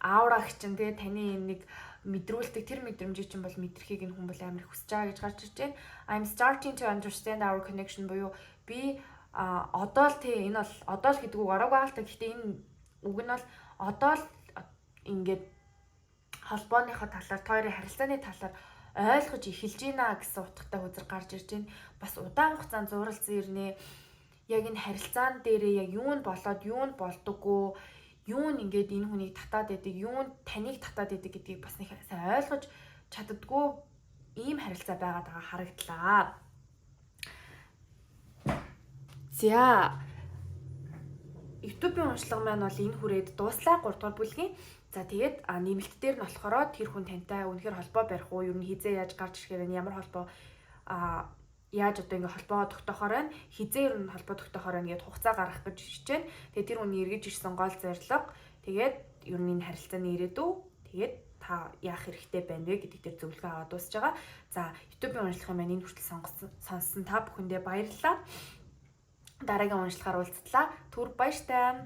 аура гिचэн тэгээ таны юм нэг мэдрүүлдэг тэр мэдрэмжийг чинь бол мэдрэхийг энэ хүн бол амар хүсэж байгаа гэж гарч ирж байна. I'm starting to understand our connection буюу би одоо л тий энэ бол одоо л гэдэг үг аргагүй байгаа л та. Гэхдээ энэ үг нь бол одоо л ингээд холбооныхоо талаар тойрын харилцааны талаар ойлгож эхэлж байна гэсэн утгатай хүзэр гарч ирж байна. Бас удаан хугацаанд зуралцсан ирнэ. Яг энэ харилцаан дээрээ яг юу нь болоод юу нь болдоггүй юу нь ингээд энэ хүнийг татаад байдаг, юу нь таныг татаад байдаг гэдгийг бас нэг сайн ойлгож чаддаггүй ийм харилцаа байгаад байгаа харагдлаа. За YouTube-ийн уншлага маань бол энэ хүрээд дууслаа 3 дугаар бүлгийн. За тэгээд нэмэлт дээр нь болохоор тэр хүн тантай үнэхээр холбоо барих уу, ер нь хизээ яаж гарч ирэх вэ, ямар холбоо яаж одоо ингээ холбоо тогтоохоор байна, хизээ ер нь холбоо тогтоохоор байна гэдээ хугацаа гаргах гэж хичээж байна. Тэгээд тэр хүний эргэж ирсэн гол зорилго тэгээд ер нь энэ харилцааны ирээдүй тэгээд та яах хэрэгтэй байна вэ гэдэг дээр зөвлөгөө аваад дуусж байгаа. За YouTube-ийн уншлагын маань энэ хүртэл сонссон та бүхэндээ баярлалаа. Дараагийн уншлагаар уулзтлаа. Түр баяртай.